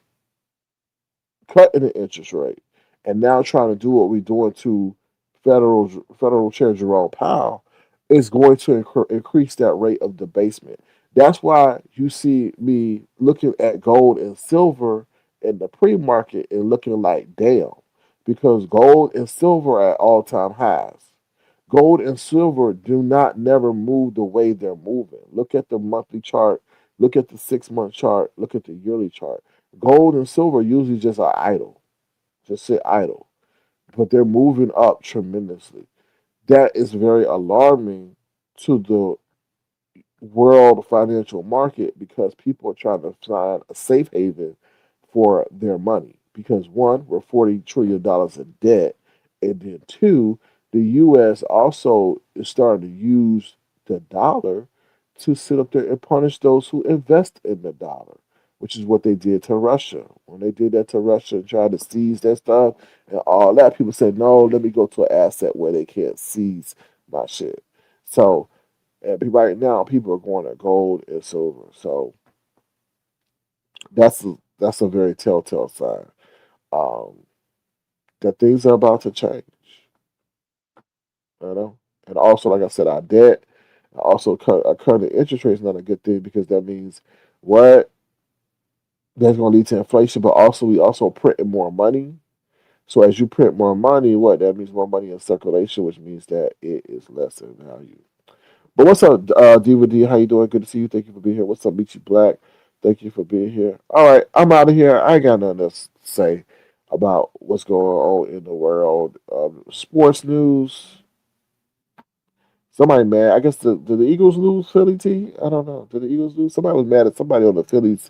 cutting the interest rate. and now trying to do what we're doing to federal chair Jerome Powell is going to increase that rate of debasement. That's why you see me looking at gold and silver in the pre-market and looking like damn, because gold and silver are at all-time highs. Gold and silver do not never move the way they're moving. Look at the monthly chart, look at the 6 month chart, look at the yearly chart. Gold and silver usually just are idle, just sit idle, but they're moving up tremendously. That is very alarming to the world financial market because people are trying to find a safe haven for their money. Because one, we're $40 trillion in debt, and then two, the U.S. also is starting to use the dollar to sit up there and punish those who invest in the dollar, which is what they did to Russia. When they did that to Russia and tried to seize their stuff and all that, people said, no, let me go to an asset where they can't seize my shit. So, and right now, people are going to gold and silver. So that's a very telltale sign um, that things are about to change. You know, and also, like I said, our debt, also cutting interest rates is not a good thing because that means what that's going to lead to inflation, but also we also printing more money. So as you print more money, what that means more money in circulation, which means that it is less in value. But what's up, DVD? How you doing? Good to see you. Thank you for being here. What's up, Meet You Black? Thank you for being here. All right, I'm out of here. I ain't got nothing else to say about what's going on in the world. Sports news. Somebody mad. I guess did the Eagles lose Philly T? I don't know. Did the Eagles lose? Somebody was mad at somebody on the Phillies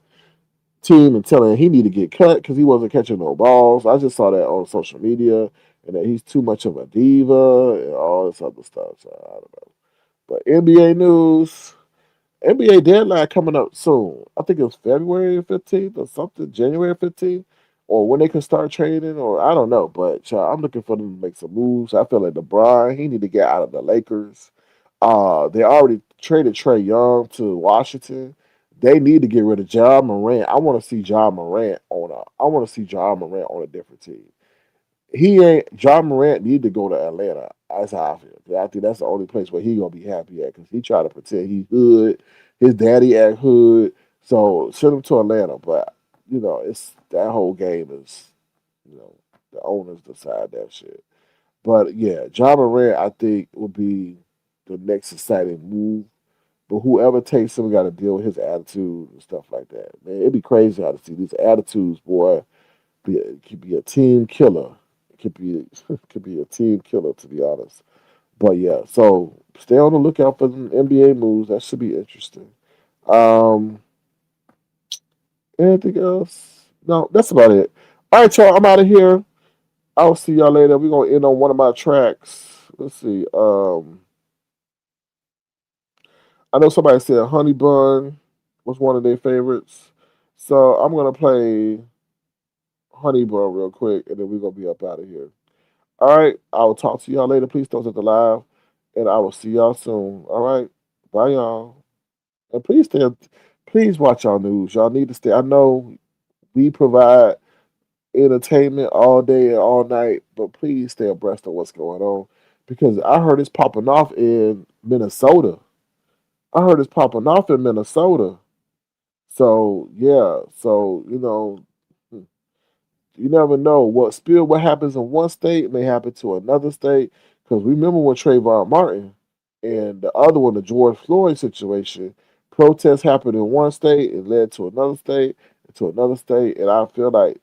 team and telling him he need to get cut because he wasn't catching no balls. I just saw that on social media and that he's too much of a diva and all this other stuff. So I don't know. But NBA news. NBA deadline coming up soon. I think it was February 15th or something, January 15th, or when they can start trading, or I don't know. But I'm looking for them to make some moves. I feel like LeBron, he need to get out of the Lakers. They already traded Trey Young to Washington. They need to get rid of Ja Morant. I want to see Ja Morant on a different team. He ain't John Morant need to go to Atlanta. That's how I feel. I think that's the only place where he gonna be happy at because he try to pretend he hood. His daddy act hood. So send him to Atlanta. But it's that whole game is the owners decide that shit. But yeah, John Morant I think will be the next exciting move. But whoever takes him got to deal with his attitude and stuff like that. Man, it'd be crazy how to see these attitudes, boy. It could be a team killer. It could be a team killer, to be honest. But yeah, so stay on the lookout for the NBA moves. That should be interesting. Um, Anything else? No, that's about it. All right, y'all. I'm out of here. I'll see y'all later. We're gonna end on one of my tracks. Let's see. I know somebody said Honey Bun was one of their favorites, so I'm gonna play Honey Bun real quick, and then we're gonna be up out of here. All right. I will talk to y'all later. Please don't hit the live. And I will see y'all soon. All right. Bye, y'all. And please watch our news. Y'all need to stay. I know we provide entertainment all day and all night, but please stay abreast of what's going on. Because I heard it's popping off in Minnesota. I heard it's popping off in Minnesota. So yeah. So, you never know what happens in one state may happen to another state. Because remember when Trayvon Martin and the other one, the George Floyd situation, protests happened in one state and led to another state, and I feel like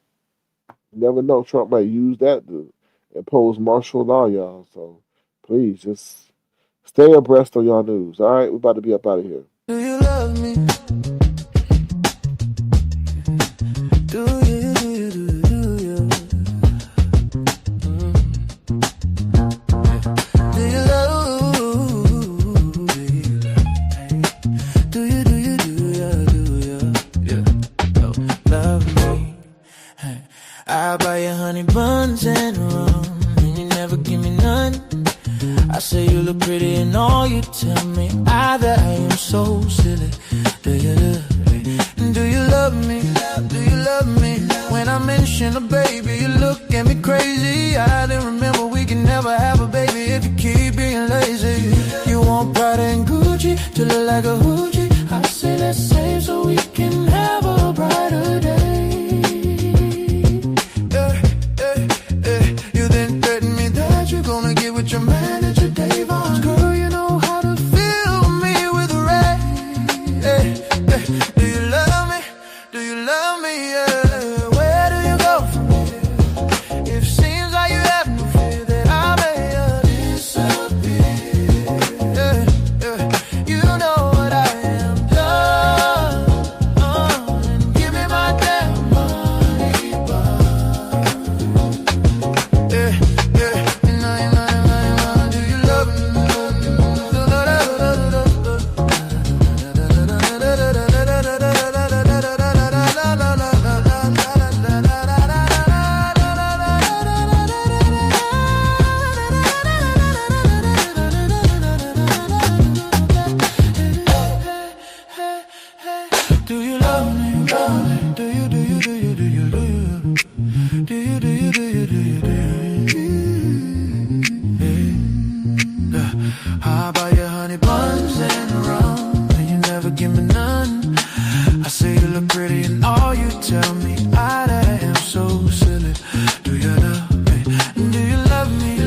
you never know Trump might use that to impose martial law, y'all. So please just stay abreast of y'all news. All right, we're about to be up out of here. Do you love me? Do you, do you, do you, do you? Do you love me? Do you, do you, do you, do you? Yeah. Oh, love me. Hey. I'll buy you honey buns and rum, and you never give me none. I say you look pretty and all you tell me that I am so silly. Do you love me? Do you love me? Do you love me? When I mention a baby, you look at me crazy. I didn't remember we can never have a baby if you keep being lazy. You want Prada and Gucci to look like a hoochie. I say let's save so we can have a brighter day. You then threaten me that you're gonna get with your manager, Dave. Girl, you know how to fill me with rain. Do you love me? Do you love me? Where do you go from here? It seems like you have no fear that I may disappear. You know what I am done. And give me my damn money back. Do you love me? Do you love me? Do you? Do you? Do you? Do you? Do you? Do you? Do you? Do you? Do you? Do you? How about your honey buns and rum? And you never give me none. I say you look pretty and all you tell me I am so silly. Do you love me? Do you love me? Do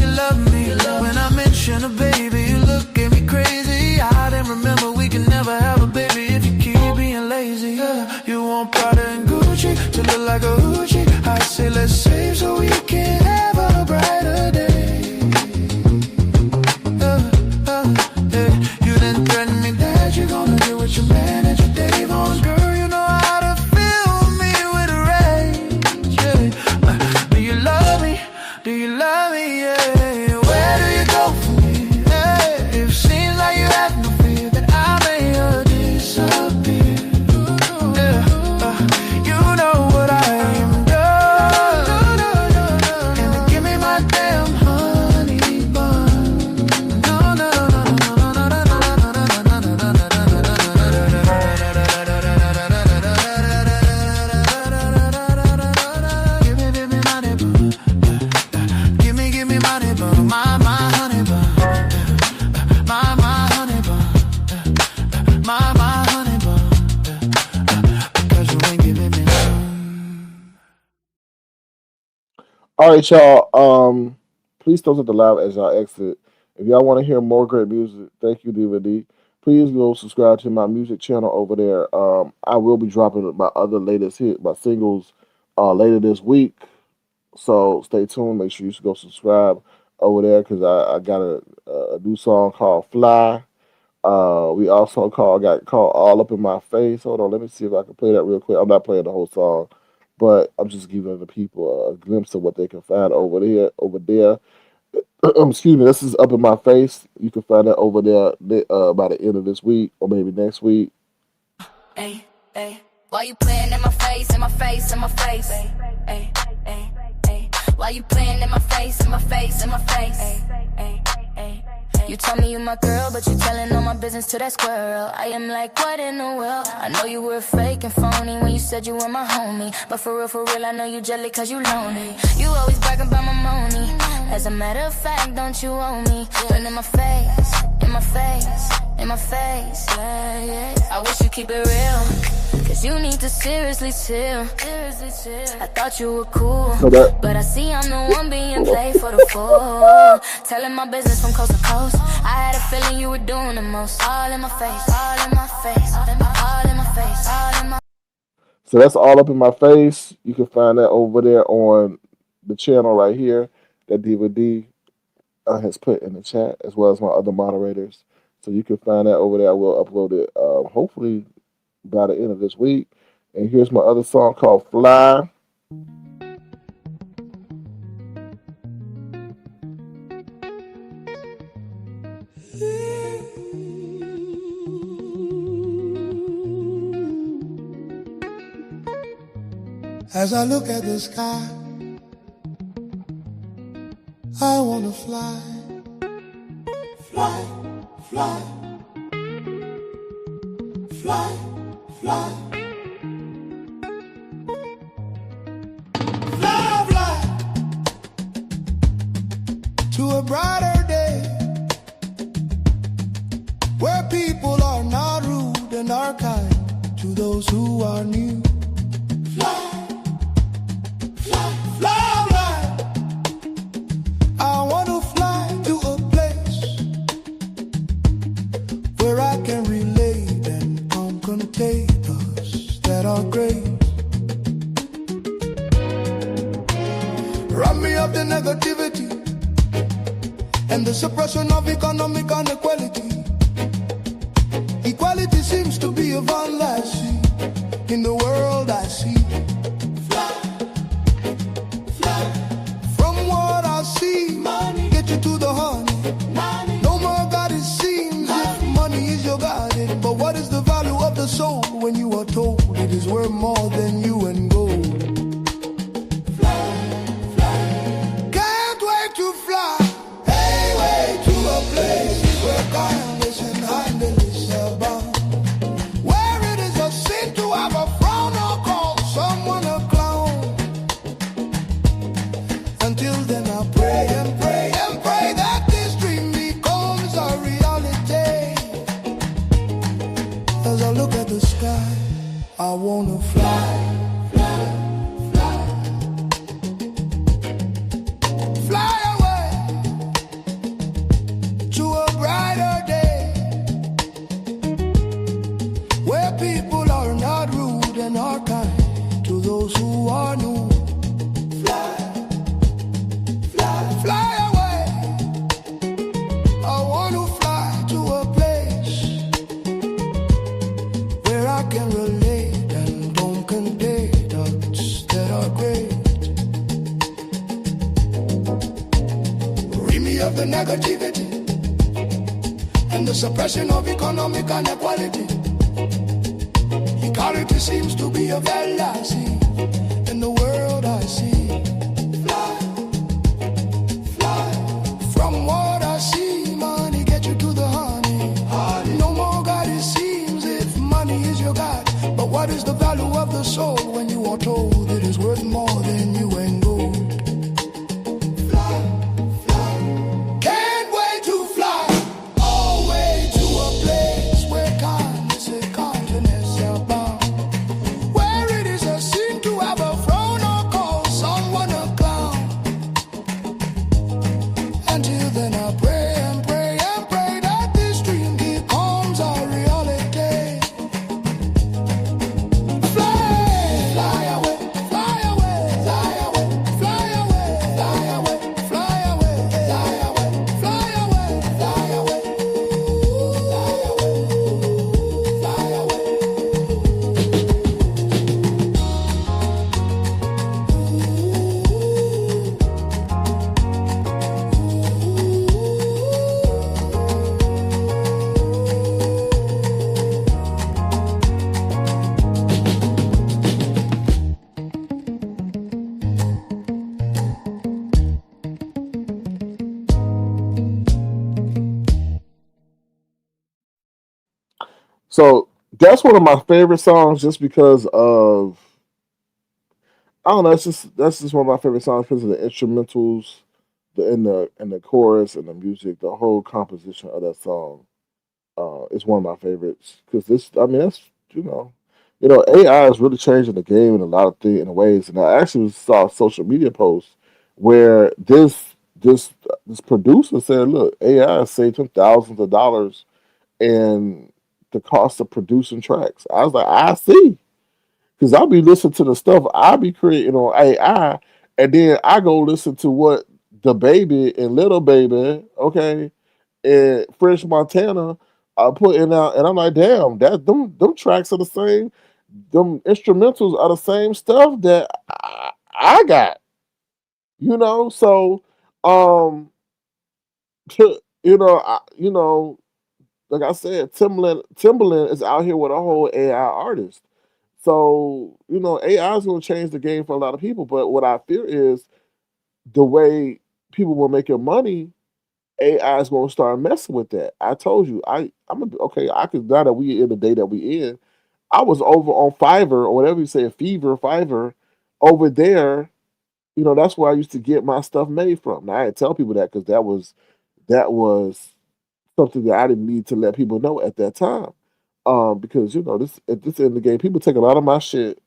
you love me? When I mention a baby, you look at me crazy. I didn't remember we can never have a baby if you keep being lazy. You want Prada and Gucci to look like a hoochie. I say let's save so we can have a brighter day. You then threaten me that you're gonna get with your manager, Dave. Girl, you know how to fill me with rage. Do you love me? Do you love me? Where do you go from here? It seems like you have no fear that I may disappear. You know what I am done. And give me my damn honey bun. No. Give me money bun. Give me money bun. My honey bun. My honey bun. My honey bun. Because you ain't giving me none. All right, y'all. Please don't hit the live as y'all exit. If y'all want to hear more great music, thank you, DVD. Please go subscribe to my music channel over there. I will be dropping my other latest hit, my singles, later this week. So stay tuned. Make sure you go subscribe over there because I got a new song called Fly. We also got called All Up in My Face. Hold on, let me see if I can play that real quick. I'm not playing the whole song, but I'm just giving the people a glimpse of what they can find over there. Excuse me, this is Up in My Face. You can find that over there by the end of this week or maybe next week. Hey, why you playing in my face, in my face, in my face? Hey, why you playing in my face, in my face, in my face? Hey. You tell me you my girl, but you telling all my business to that squirrel. I am like, what in the world? I know you were fake and phony when you said you were my homie. But for real, I know you jelly cause you lonely. You always bragging about my money. As a matter of fact, don't you owe me? But in my face, in my face, in my face, yeah. I wish you keep it real, cause you need to seriously chill. I thought you were cool, but I see I'm the one being played for the fool. Telling my business from coast to coast. I had a feeling you were doing the most. All in my face, all in my face, all in my face, all in my. So that's All Up in My Face. You can find that over there on the channel right here that DVD has put in the chat, as well as my other moderators. So you can find that over there. I will upload it hopefully by the end of this week. And here's my other song called Fly. As I look at the sky, I wanna fly, fly, fly, fly, fly. to a brighter day where people are not rude and are kind to those who are new. Fly, fly, fly, fly. I want to fly to a place where I can relate and contemplate those that are great. Run me of the negativity and the suppression of economic inequality. Equality seems to be a all I see in the world I see. Fly, fly. From what I see, money. Get you to the honey. Money. No more God it seems if money is your guardian. But what is the value of the soul when you are told it is worth more than you and gold? I wanna fly, fly, fly, fly away to a brighter day where people are not rude and are kind to those who are new. Fly, fly, fly away. I wanna fly to a place where I can relate. Of the negativity and the suppression of economic inequality. Equality seems to be a fallacy in the world I see. Fly, fly. From what I see, money get you to the honey. No more God it seems if money is your God. But what is the value of the soul when you are told it is worth more than you and gold? So that's one of my favorite songs, just because of, I don't know. It's just that's just one of my favorite songs because of the instrumentals, the chorus and the music, the whole composition of that song. Is one of my favorites because this. I mean, that's AI is really changing the game in a lot of things in ways. And I actually saw a social media post where this producer said, "Look, AI has saved him thousands of dollars in the cost of producing tracks." I was like, "I see," because I'll be listening to the stuff I'll be creating on AI, and then I go listen to what the baby and little baby, okay, and French Montana are putting out, and I'm like, damn, that them tracks are the same, them instrumentals are the same stuff that I got, So, um, you know, like I said, Timberland is out here with a whole AI artist. So, AI is going to change the game for a lot of people. But what I fear is the way people will make your money, AI is going to start messing with that. I told you, I'm gonna okay. I could now that we in the day that we in, I was over on Fiverr or whatever you say, Fiverr, over there That's where I used to get my stuff made from. Now, I didn't tell people that because that was something that I didn't need to let people know at that time. Because this at this end of the game, people take a lot of my shit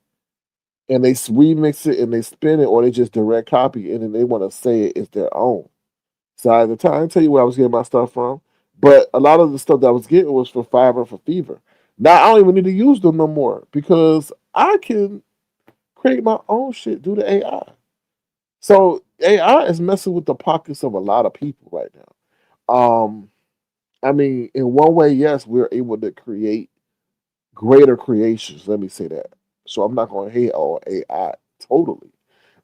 and they remix it and they spin it, or they just direct copy it, and then they want to say it's their own. So at the time, I tell you where I was getting my stuff from, but a lot of the stuff that I was getting was for Fiverr and for Fever. Now I don't even need to use them no more because I can create my own shit due to AI. So AI is messing with the pockets of a lot of people right now. I mean, in one way, yes, we're able to create greater creations. Let me say that. So I'm not going to hate on AI totally,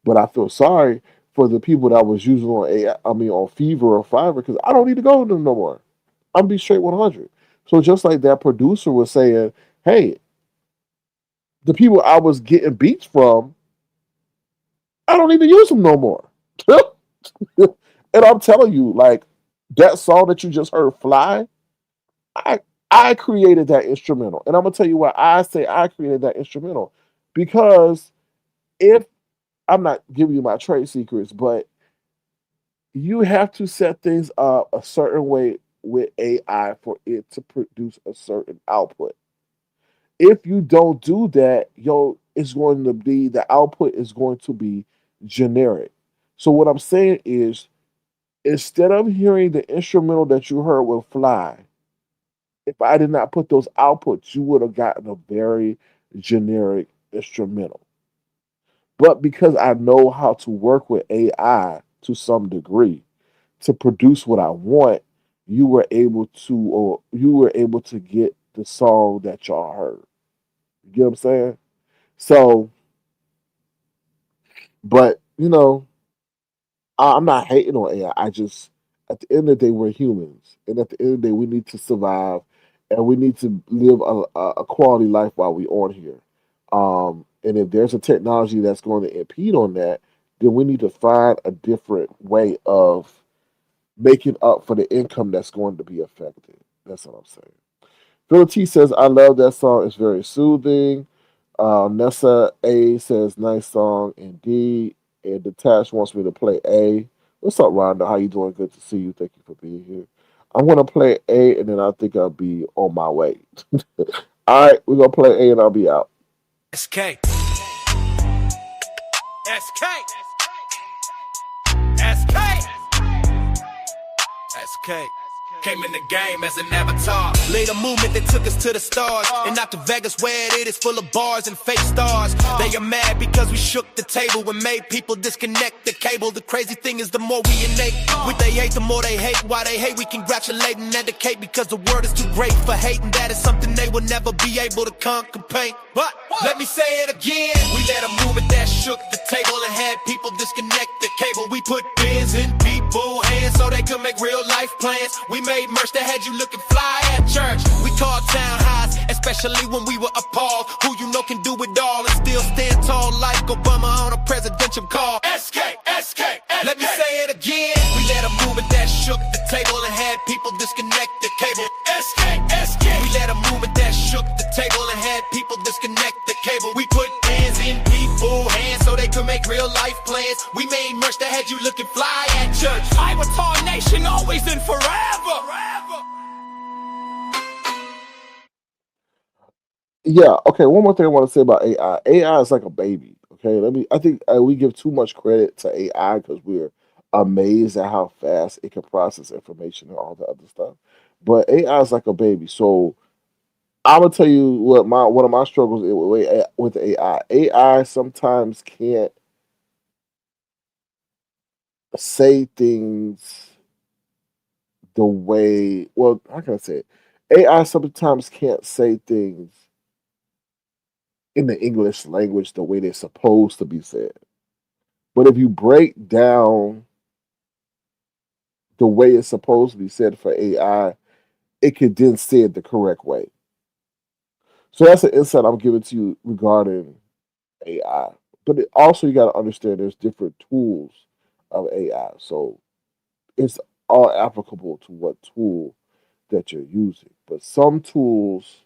but I feel sorry for the people that was using on AI. I mean, on Fever or Fiverr, because I don't need to go to them no more. I'm be straight 100. So just like that producer was saying, hey, the people I was getting beats from, I don't need to use them no more. And I'm telling you, like that song that you just heard, "Fly," I I created that instrumental, and I'm gonna tell you why I say I created that instrumental because if I'm not giving you my trade secrets, but you have to set things up a certain way with AI for it to produce a certain output. If you don't do that, it's going to be the output is going to be generic. So what I'm saying is, instead of hearing the instrumental that you heard with "Fly," if I did not put those outputs, you would have gotten a very generic instrumental. But because I know how to work with AI to some degree to produce what I want, you were able to get the song that y'all heard. You get what I'm saying? So, but I'm not hating on AI. I just, at the end of the day, we're humans, and at the end of the day, we need to survive, and we need to live a quality life while we're on here. And if there's a technology that's going to impede on that, then we need to find a different way of making up for the income that's going to be affected. That's what I'm saying. Phil T says, I love that song. It's very soothing. Nessa A says, nice song indeed. And Detached wants me to play A. What's up, Rhonda? How you doing? Good to see you. Thank you for being here. I'm going to play A, and then I think I'll be on my way. All right, we're going to play A, and I'll be out. SK. SK. SK. SK. Came in the game as an avatar. Laid a movement that took us to the stars. And not to Vegas where it is full of bars and fake stars. They are mad because we shook the table and made people disconnect the cable. The crazy thing is the more we innate with they hate, the more they hate. Why they hate, we congratulate and educate. Because the word is too great for hate, and that is something they will never be able to conquer paint. But let me say it again. We let a movement that shook the table and had people disconnect the cable. We put pins in people's hands so they could make real life plans. We made merch that had you looking fly at church. We called town highs, especially when we were appalled. Who you know can do it all and still stand tall like Obama on a presidential call. SK, SK, SK. Let me say it again. We let a movement that shook the table and had people disconnect the cable. SK, SK. We let a movement that shook the table and had people disconnect the cable. We put pins in people's hands so they could make real life plans. We made merch that had you looking fly at church. Avatar Nation, always and forever. Yeah, okay, one more thing I want to say about AI. AI is like a baby, okay? I think we give too much credit to AI because we're amazed at how fast it can process information and all the other stuff. But AI is like a baby. So I'm gonna tell you what my one of my struggles is with AI. AI sometimes can't say things the way, well, how can I say it? AI sometimes can't say things in the English language the way they're supposed to be said. But if you break down the way it's supposed to be said for AI, it can then say it the correct way. So that's an insight I'm giving to you regarding AI. But also, you got to understand there's different tools of AI. So it's all applicable to what tool that you're using. But some tools,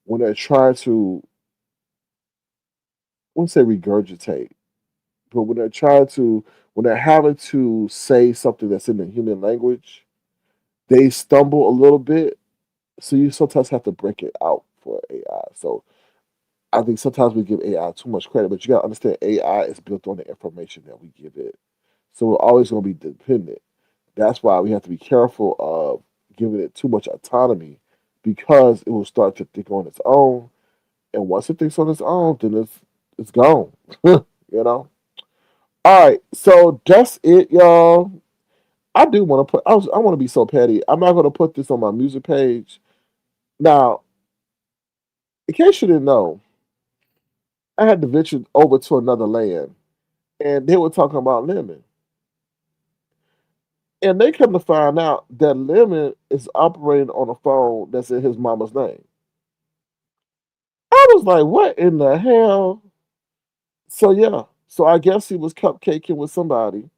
when they're trying to, I wouldn't say regurgitate, But when they're having to say something that's in the human language, they stumble a little bit. So you sometimes have to break it out for AI. So I think sometimes we give AI too much credit, but you gotta understand AI is built on the information that we give it. So we're always gonna be dependent. That's why we have to be careful of giving it too much autonomy because it will start to think on its own. And once it thinks on its own, then it's gone. you know? All right, so that's it, y'all. I do want to put. I want to be so petty. I'm not going to put this on my music page. Now, in case you didn't know, I had to venture over to another land, and they were talking about Lemon, and they come to find out that Lemon is operating on a phone that's in his mama's name. I was like, "What in the hell?" So yeah, so I guess he was cupcaking with somebody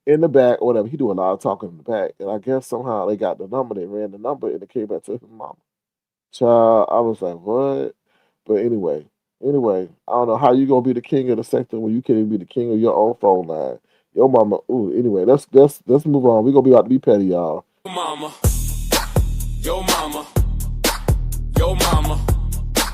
in the back or whatever. He do a lot of talking in the back, and I guess somehow they got the number. They ran the number, and it came back to his mama. Child, I was like, what? But anyway, I don't know how you gonna be the king of the sector when you can't even be the king of your own phone line. Your mama. Ooh. Anyway, let's move on. We gonna be about to be petty, y'all. Mama, yo mama, yo mama,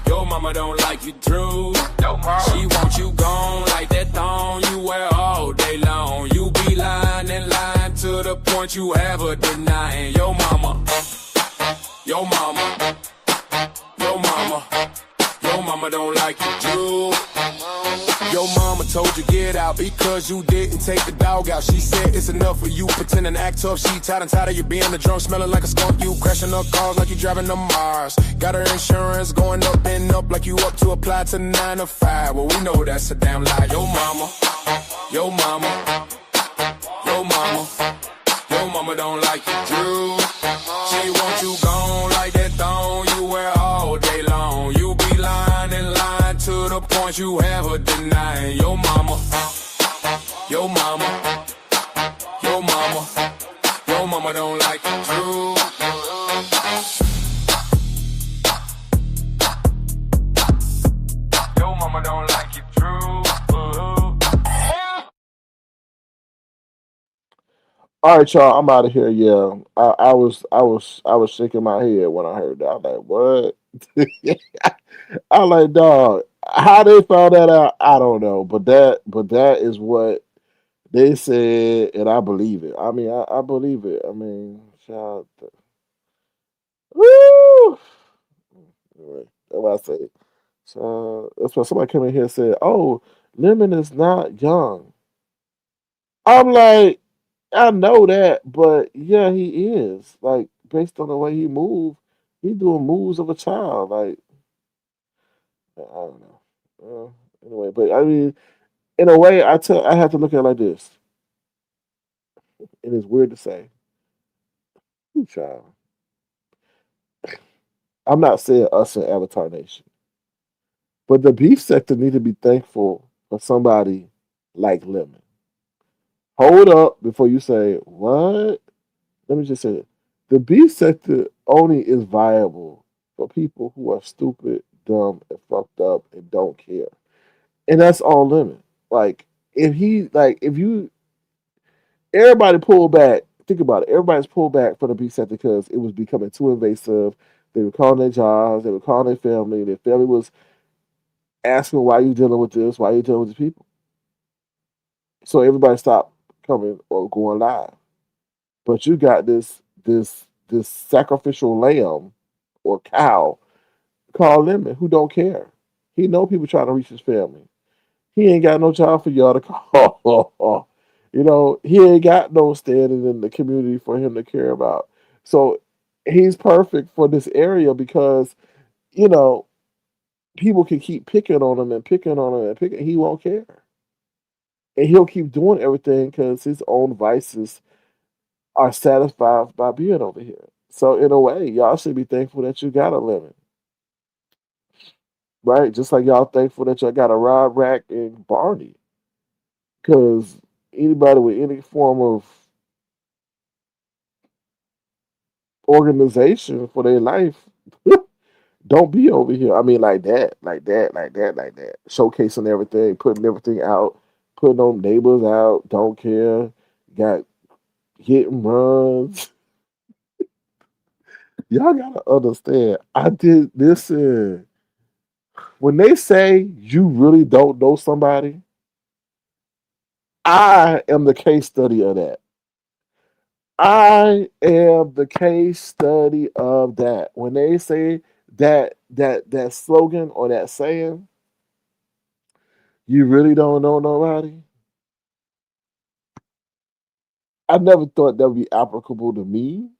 yo mama don't like you true. She want you gone like that thong you wear all day long. You be lying and lying to the point you have her denying. Yo mama, yo mama, yo mama, yo mama don't like you true. Your mama told you get out because you didn't take the dog out. She said it's enough for you pretending to act tough. She tired and tired of you being the drunk, smelling like a skunk. You crashing her cars like you driving to Mars. Got her insurance going up and up like you up to apply to 9 to 5. Well, we know that's a damn lie. Yo mama, yo mama, yo mama, yo mama don't like you true. She want you gone like that thong you wear all day long. You be lying and lying to the point you have her denying. Yo mama, yo mama, yo mama, yo mama don't like you true. Yo mama don't like you true. All right, y'all. I'm out of here. Yeah, I was shaking my head when I heard that. I was like, what? I like, dog. How they found that out, I don't know. But that is what they said, and I believe it. I mean, I believe it. I mean, child, woo. Anyway, that's what I say. So that's why somebody came in here and said, "Oh, Lemon is not young." I'm like, I know that, but yeah, he is. Like based on the way he move, he doing moves of a child. Like I don't know. Anyway, but I mean, in a way, I have to look at it like this. It is weird to say, "Ooh, child." I'm not saying us in Avatar Nation, but the beef sector need to be thankful for somebody like Lemon. Hold up before you say what. Let me just say it. The beef sector only is viable for people who are stupid, dumb, and fucked up and don't care. And that's all Lemon. Like if you everybody pulled back. Think about it. Everybody's pulled back from the beef sector because it was becoming too invasive. They were calling their jobs. They were calling their family. Their family was asking, "Why are you dealing with this? Why are you dealing with these people?" So everybody stopped coming or going live. But you got this sacrificial lamb or cow called Lemon who don't care. He know people trying to reach his family. He ain't got no job for y'all to call. He ain't got no standing in the community for him to care about. So he's perfect for this area because, you know, people can keep picking on him and picking on him and picking. He won't care. And he'll keep doing everything because his own vices are satisfied by being over here. So in a way, y'all should be thankful that you got a Lemon, right? Just like y'all thankful that y'all got a Rod Rack and Barney. Because anybody with any form of organization for their life Don't be over here. I mean, like that, like that, like that, like that. Showcasing everything, putting everything out, putting on neighbors out. Don't care. Got hit and runs. Y'all gotta understand. I did listen. When they say you really don't know somebody, I am the case study of that. I am the case study of that. When they say that slogan or that saying, you really don't know nobody. I never thought that would be applicable to me,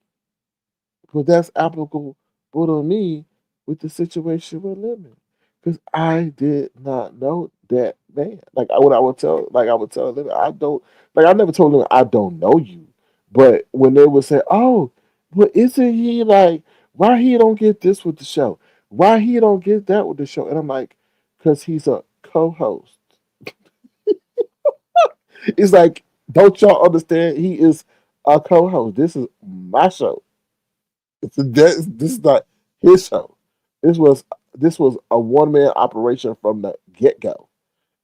but that's applicable to me with the situation we're living. Because I did not know that man. Like what I would tell, like I would tell them, I don't, like I never told them I don't know you. But when they would say, "Oh, but isn't he like? Why he don't get this with the show? Why he don't get that with the show?" And I'm like, "Cause he's a co-host." It's like, don't y'all understand? He is a co-host. This is my show. This is not his show. This was this was a one man operation from the get go,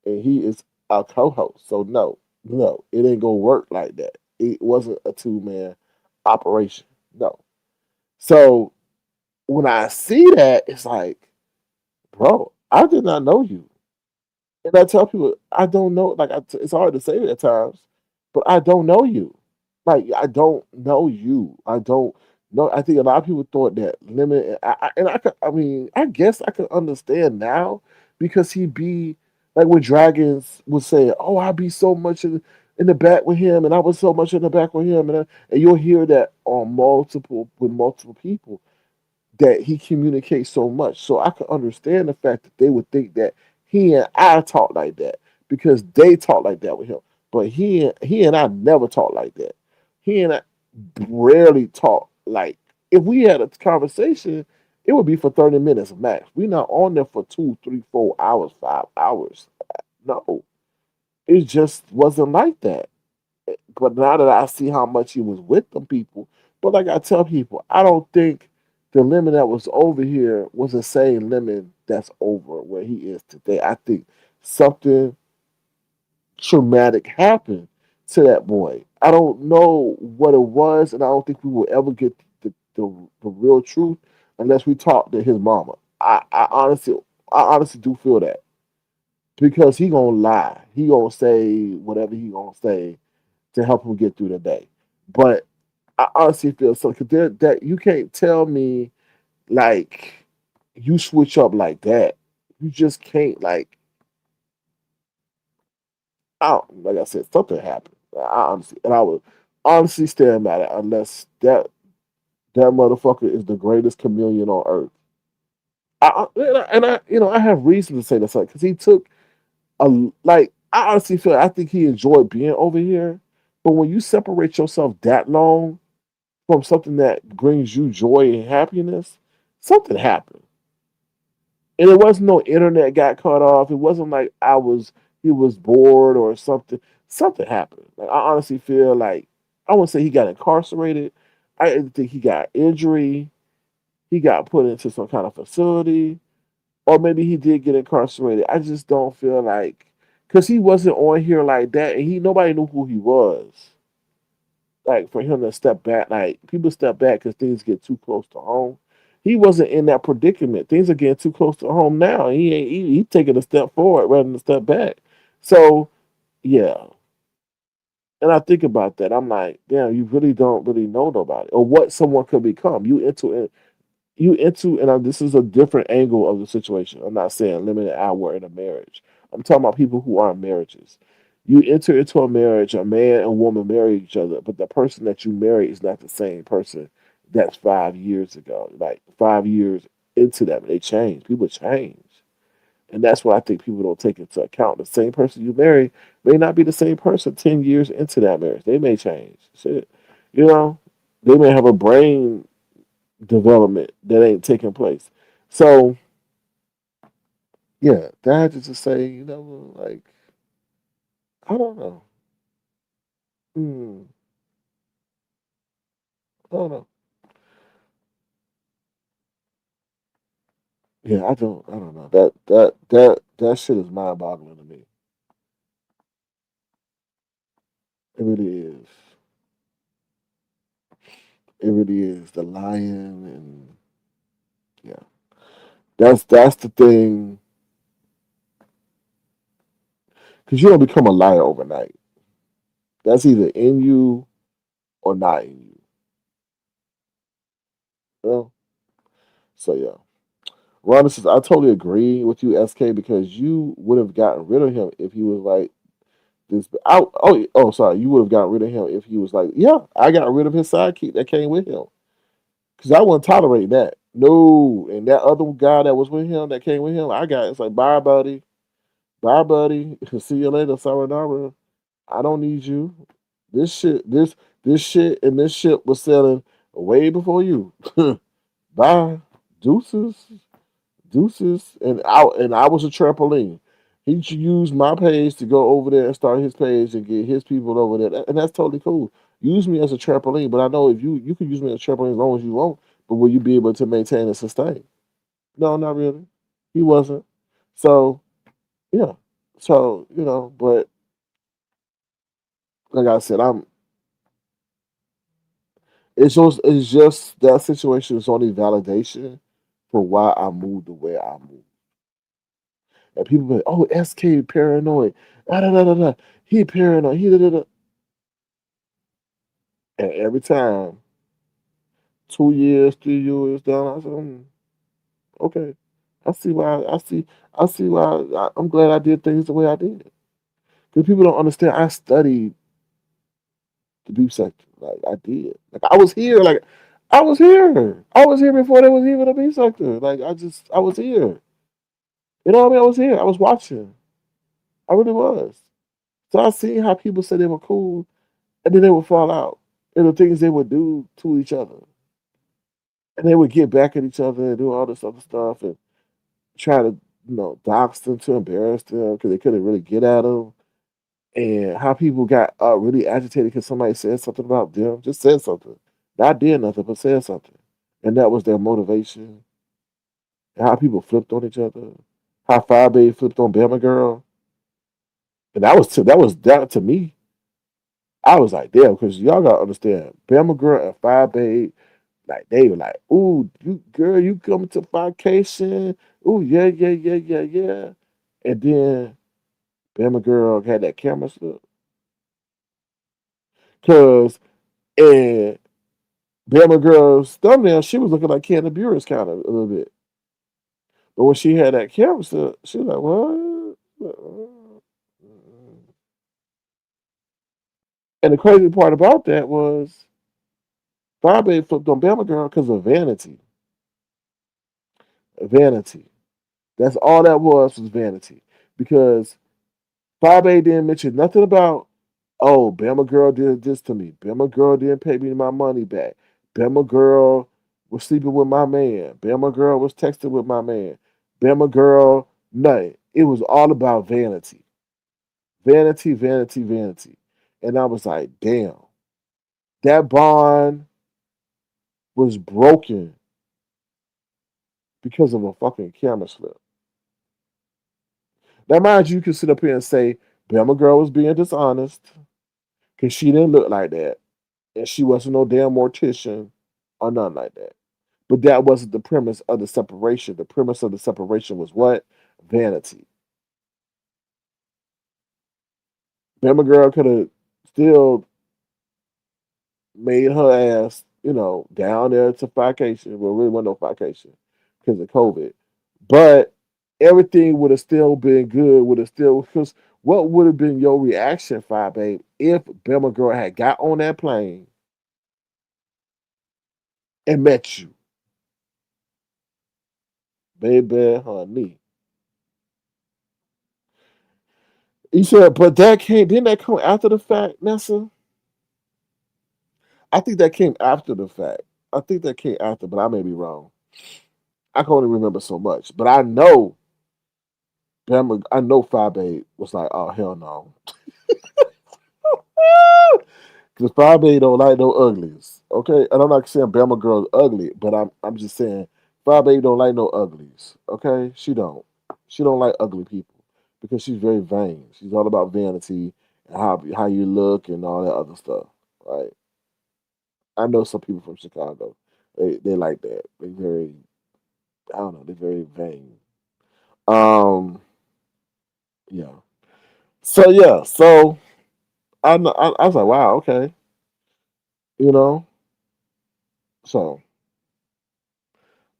and he is a co-host. So no, no, it ain't gonna work like that. It wasn't a 2 man operation. No. So when I see that, it's like, bro, I did not know you. And I tell people, I don't know. Like, it's hard to say it at times, but I don't know you. Like, I don't know you. I don't know. I think a lot of people thought that limit. And I could, I mean, I guess I could understand now because he'd be like when Dragons would say, "Oh, I'd be so much in the back with him, and I was so much in the back with him," and you'll hear that on multiple people that he communicates so much. So I can understand the fact that they would think that he and I talk like that because they talk like that with him. But he and I never talk like that. He and I rarely talk like if we had a conversation, it would be for 30 minutes max. We're not on there for 2, 3, 4 hours, 5 hours. No. It just wasn't like that. But now that I see how much he was with them people, but like I tell people, I don't think the lemon that was over here was the same lemon that's over where he is today. I think something traumatic happened to that boy. I don't know what it was, and I don't think we will ever get the real truth unless we talk to his mama. I honestly do feel that because he gonna lie. He gonna say whatever he gonna say to help him get through the day. But I honestly feel so because that you can't tell me like you switch up like that. You just can't like I don't, like I said, something happened. I honestly and I would honestly stand by that unless that motherfucker is the greatest chameleon on earth. And I you know I have reason to say that because he took a like I honestly feel I think he enjoyed being over here, but when you separate yourself that long from something that brings you joy and happiness, something happened. And it wasn't no internet got cut off. It wasn't like he was bored or something. Something happened. Like I honestly feel like I wouldn't say he got incarcerated. I think he got injury. He got put into some kind of facility, or maybe he did get incarcerated. I just don't feel like because he wasn't on here like that, and he nobody knew who he was. Like for him to step back, like people step back because things get too close to home. He wasn't in that predicament. Things are getting too close to home now. He ain't he taking a step forward rather than a step back. So yeah, and I think about that. I'm like, damn, you really don't really know nobody or what someone could become. This is a different angle of the situation. I'm not saying limited hour in a marriage. I'm talking about people who are in marriages. You enter into a marriage, a man and woman marry each other, but the person that you marry is not the same person that's 5 years ago. Like 5 years into that, they change. People change. And that's what I think people don't take into account. The same person you marry may not be the same person 10 years into that marriage. They may change. Shit. You know, they may have a brain development that ain't taking place. So yeah, that is to say, like I don't know. Hmm, I don't know. Yeah, I don't know. That shit is mind boggling to me. It really is. It really is. The lying and yeah. That's the thing. Because you don't become a liar overnight. That's either in you or not in you. You know? So yeah. Rhonda says, I totally agree with you, SK, because you would have gotten rid of him if he was like this. Sorry. You would have gotten rid of him if he was like, yeah, I got rid of his sidekick that came with him. Because I wouldn't tolerate that. No. And that other guy that was with him, that came with him, it's like, bye, buddy. Bye, buddy. See you later, sayonara. I don't need you. This shit and this shit was selling way before you. Bye. Deuces. Deuces. And I was a trampoline. He should use my page to go over there and start his page and get his people over there. And that's totally cool. Use me as a trampoline, but I know if you can use me as a trampoline as long as you want, but will you be able to maintain and sustain? No, not really. He wasn't. So yeah. So, but like I said, it's just that situation is only validation for why I moved the way I moved. And people be like, oh, SK paranoid. Da, da, da, da, da. He paranoid. He da, da, da. And every time, 2 years, 3 years down, I said, okay. I see why I'm glad I did things the way I did. Because people don't understand. I studied the beef sector. Like I did. Like I was here. Like I was here. I was here before there was even a beef sector. Like I was here. You know what I mean? I was here. I was watching. I really was. So I seen how people said they were cool, and then they would fall out, and the things they would do to each other, and they would get back at each other and do all this other stuff and try to dox them to embarrass them because they couldn't really get at them. And how people got really agitated because somebody said something about them, just said something, not did nothing, but said something, and that was their motivation. And how people flipped on each other, how Five Babe flipped on Bama Girl, and that to me. I was like, damn, because y'all gotta understand, Bama Girl and Five Babe, like they were like, ooh, you girl, you coming to vacation? Ooh, yeah, yeah, yeah, yeah, yeah. And then Bama Girl had that camera slip, cause and Bama Girl's thumbnail, she was looking like Candy Burris kind of a little bit. But when she had that camera slip, she was like, what? And the crazy part about that was Bobby flipped on Bama Girl because of vanity. Vanity. That's all that was vanity. Because Bobby didn't mention nothing about, oh, Bama Girl did this to me. Bama Girl didn't pay me my money back. Bama Girl was sleeping with my man. Bama Girl was texting with my man. Bama Girl, nothing. It was all about vanity. Vanity, vanity, vanity. And I was like, damn, that bond was broken because of a fucking camera slip. Now, mind you, can sit up here and say Bama Girl was being dishonest because she didn't look like that and she wasn't no damn mortician or nothing like that. But that wasn't the premise of the separation. The premise of the separation was what? Vanity. Bama Girl could have still made her ass, down there to vacation. Well, really wasn't no vacation because of COVID. But everything would have still been good, would have still, because what would have been your reaction, Five Babe, if Bama Girl had got on that plane and met you? Baby, honey. You said, but didn't that come after the fact, Nessa? I think that came after the fact. I think that came after, but I may be wrong. I can only remember so much. But I know Fabe was like, oh hell no. Because Fabe don't like no uglies. Okay? And I'm not saying Bama girl's ugly, but I'm just saying Fire Baby don't like no uglies. Okay, she don't. She don't like ugly people because she's very vain. She's all about vanity and how you look and all that other stuff. Right? I know some people from Chicago. They like that. They very I don't know. They're very vain. Um. Yeah. So yeah. So I was like, wow. Okay. You know. So,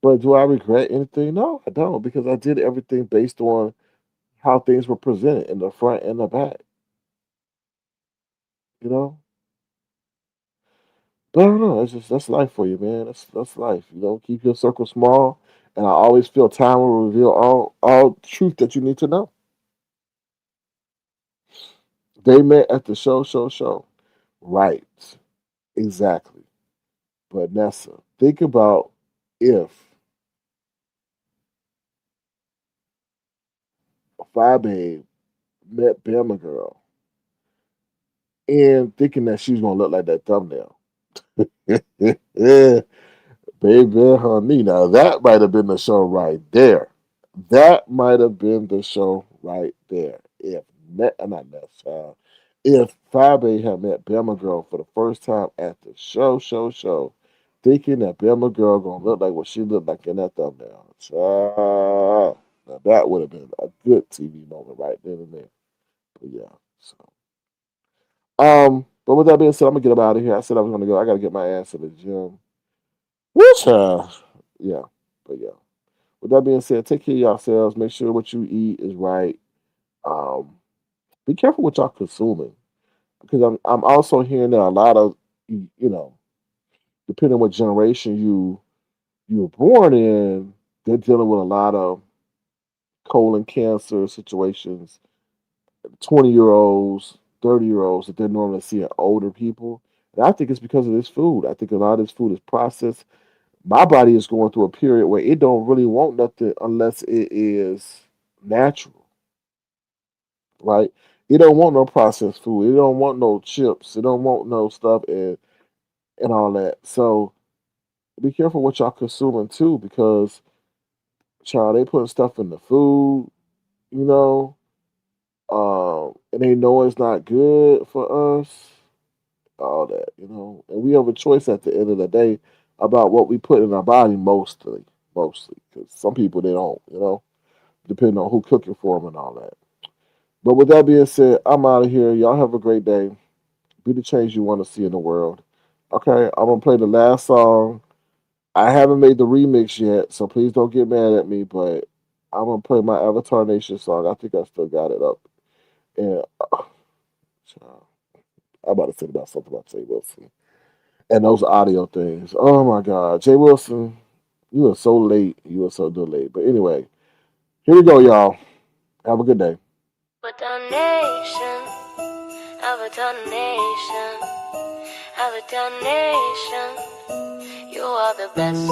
but do I regret anything? No, I don't because I did everything based on how things were presented in the front and the back. You know. But I don't know. It's just that's life for you, man. That's life. You know, keep your circle small, and I always feel time will reveal all truth that you need to know. They met at the show. Right, exactly. But Nessa, think about if Fabe met Bama Girl and thinking that she was gonna look like that thumbnail. Yeah, baby, honey. Now that might have been the show right there. That might have been the show right there. If not Ness, if Fabe had met Bama Girl for the first time at the show, thinking that Bama Girl gonna look like what she looked like in that thumbnail. Now that would have been a good TV moment right then and there. But yeah, so but with that being said, I'm gonna get up out of here. I said I was gonna go. I gotta get my ass to the gym. Woo, yeah, but yeah. With that being said, take care of yourselves. Make sure what you eat is right. Um, be careful what y'all consuming because I'm also hearing that a lot of you know, depending on what generation you were born in, they're dealing with a lot of colon cancer situations. 20-year-olds, 30-year-olds that they're normally seeing older people. And I think it's because of this food. I think a lot of this food is processed. My body is going through a period where it don't really want nothing unless it is natural, right? It don't want no processed food. It don't want no chips. It don't want no stuff and all that. So be careful what y'all consuming too, because child, they putting stuff in the food, you know, and they know it's not good for us. All that, you know, and we have a choice at the end of the day about what we put in our body mostly, because some people they don't, you know, depending on who cooking for them and all that. But with that being said, I'm out of here. Y'all have a great day. Be the change you want to see in the world. Okay, I'm gonna play the last song. I haven't made the remix yet, so please don't get mad at me. But I'm gonna play my Avatar Nation song. I think I still got it up. And child, I'm about to say about something about Jay Wilson and those audio things. Oh my God, Jay Wilson, you are so late. You are so delayed. But anyway, here we go, y'all. Have a good day. Avatar Nation, Avatar Nation, Avatar Nation, you are the best.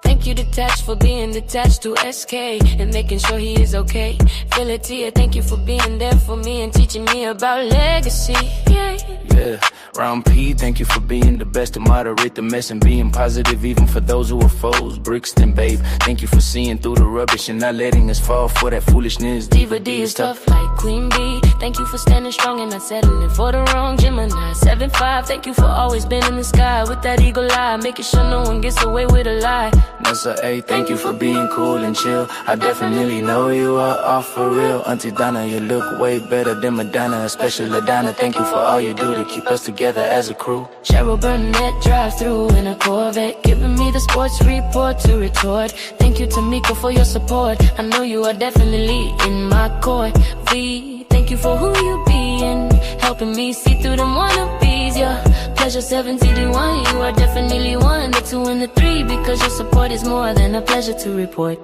Thank you, detached, for being detached to SK and making sure he is okay. Philatia, thank you for being there for me and teaching me about legacy. Yeah. Round P, thank you for being the best to moderate the mess and being positive even for those who are foes. Brixton, babe, thank you for seeing through the rubbish and not letting us fall for that foolishness. Diva D is tough like Queen Bee. Thank you for standing strong and not settling for the wrong. Gemini 7'5", thank you for always being in the sky with that eagle eye, making sure no one gets away with a lie. Nessa A, thank you for being cool and chill. I definitely know you are off for real. Auntie Donna, you look way better than Madonna, especially LaDonna. Thank you for all you do to keep us together as a crew. Cheryl Burnett drive through in a Corvette, giving me the sports report to retort. Thank you Tamika for your support. I know you are definitely in my court. V, thank you for who you being, helping me see through them wannabes. Yeah, pleasure 71, you are definitely one, the 2 and the 3, because your support is more than a pleasure to report.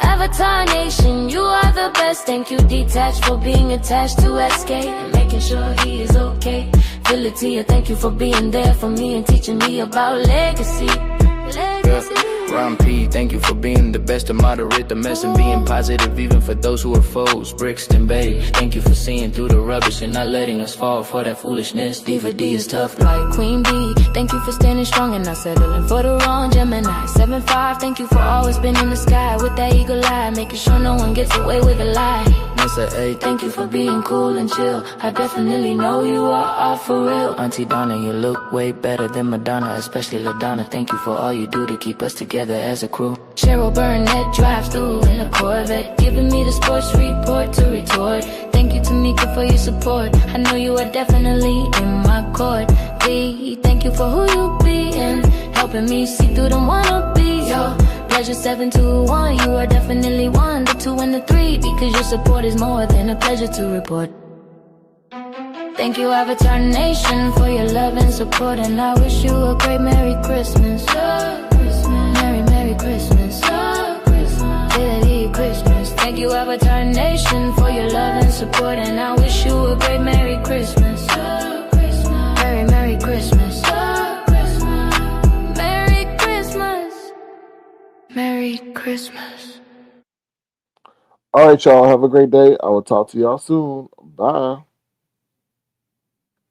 Avatar Nation, you are the best. Thank you, Detached, for being attached to SK and making sure he is okay. Philatia, thank you for being there for me and teaching me about legacy. Legacy. Ron P, thank you for being the best to moderate the mess and being positive even for those who are foes. Brixton Bay, thank you for seeing through the rubbish and not letting us fall for that foolishness. Diva D is tough like Queen B, thank you for standing strong and not settling for the wrong. Gemini 7-5, thank you for always being in the sky with that eagle eye, making sure no one gets away with a lie. Nessa A, Thank you for being cool and chill. I definitely know you are all for real. Auntie Donna, you look way better than Madonna, especially LaDonna. Thank you for all you do to keep us together as a crew. Cheryl Burnett drives through in a Corvette, giving me the sports report to retort. Thank you, Tamika, for your support. I know you are definitely in my court. B, thank you for who you be and helping me see through them wannabes. Yo, pleasure 721, you are definitely 1, the 2 and the 3, because your support is more than a pleasure to report. Thank you, Avatar Nation, for your love and support, and I wish you a great Merry Christmas. Merry, Merry Christmas. Merry Christmas. Thank you, Avatar Nation, for your love and support, and I wish you a great Merry Christmas. Merry, Merry Christmas. Merry Christmas. Merry Christmas. All right, y'all. Have a great day. I will talk to y'all soon. Bye.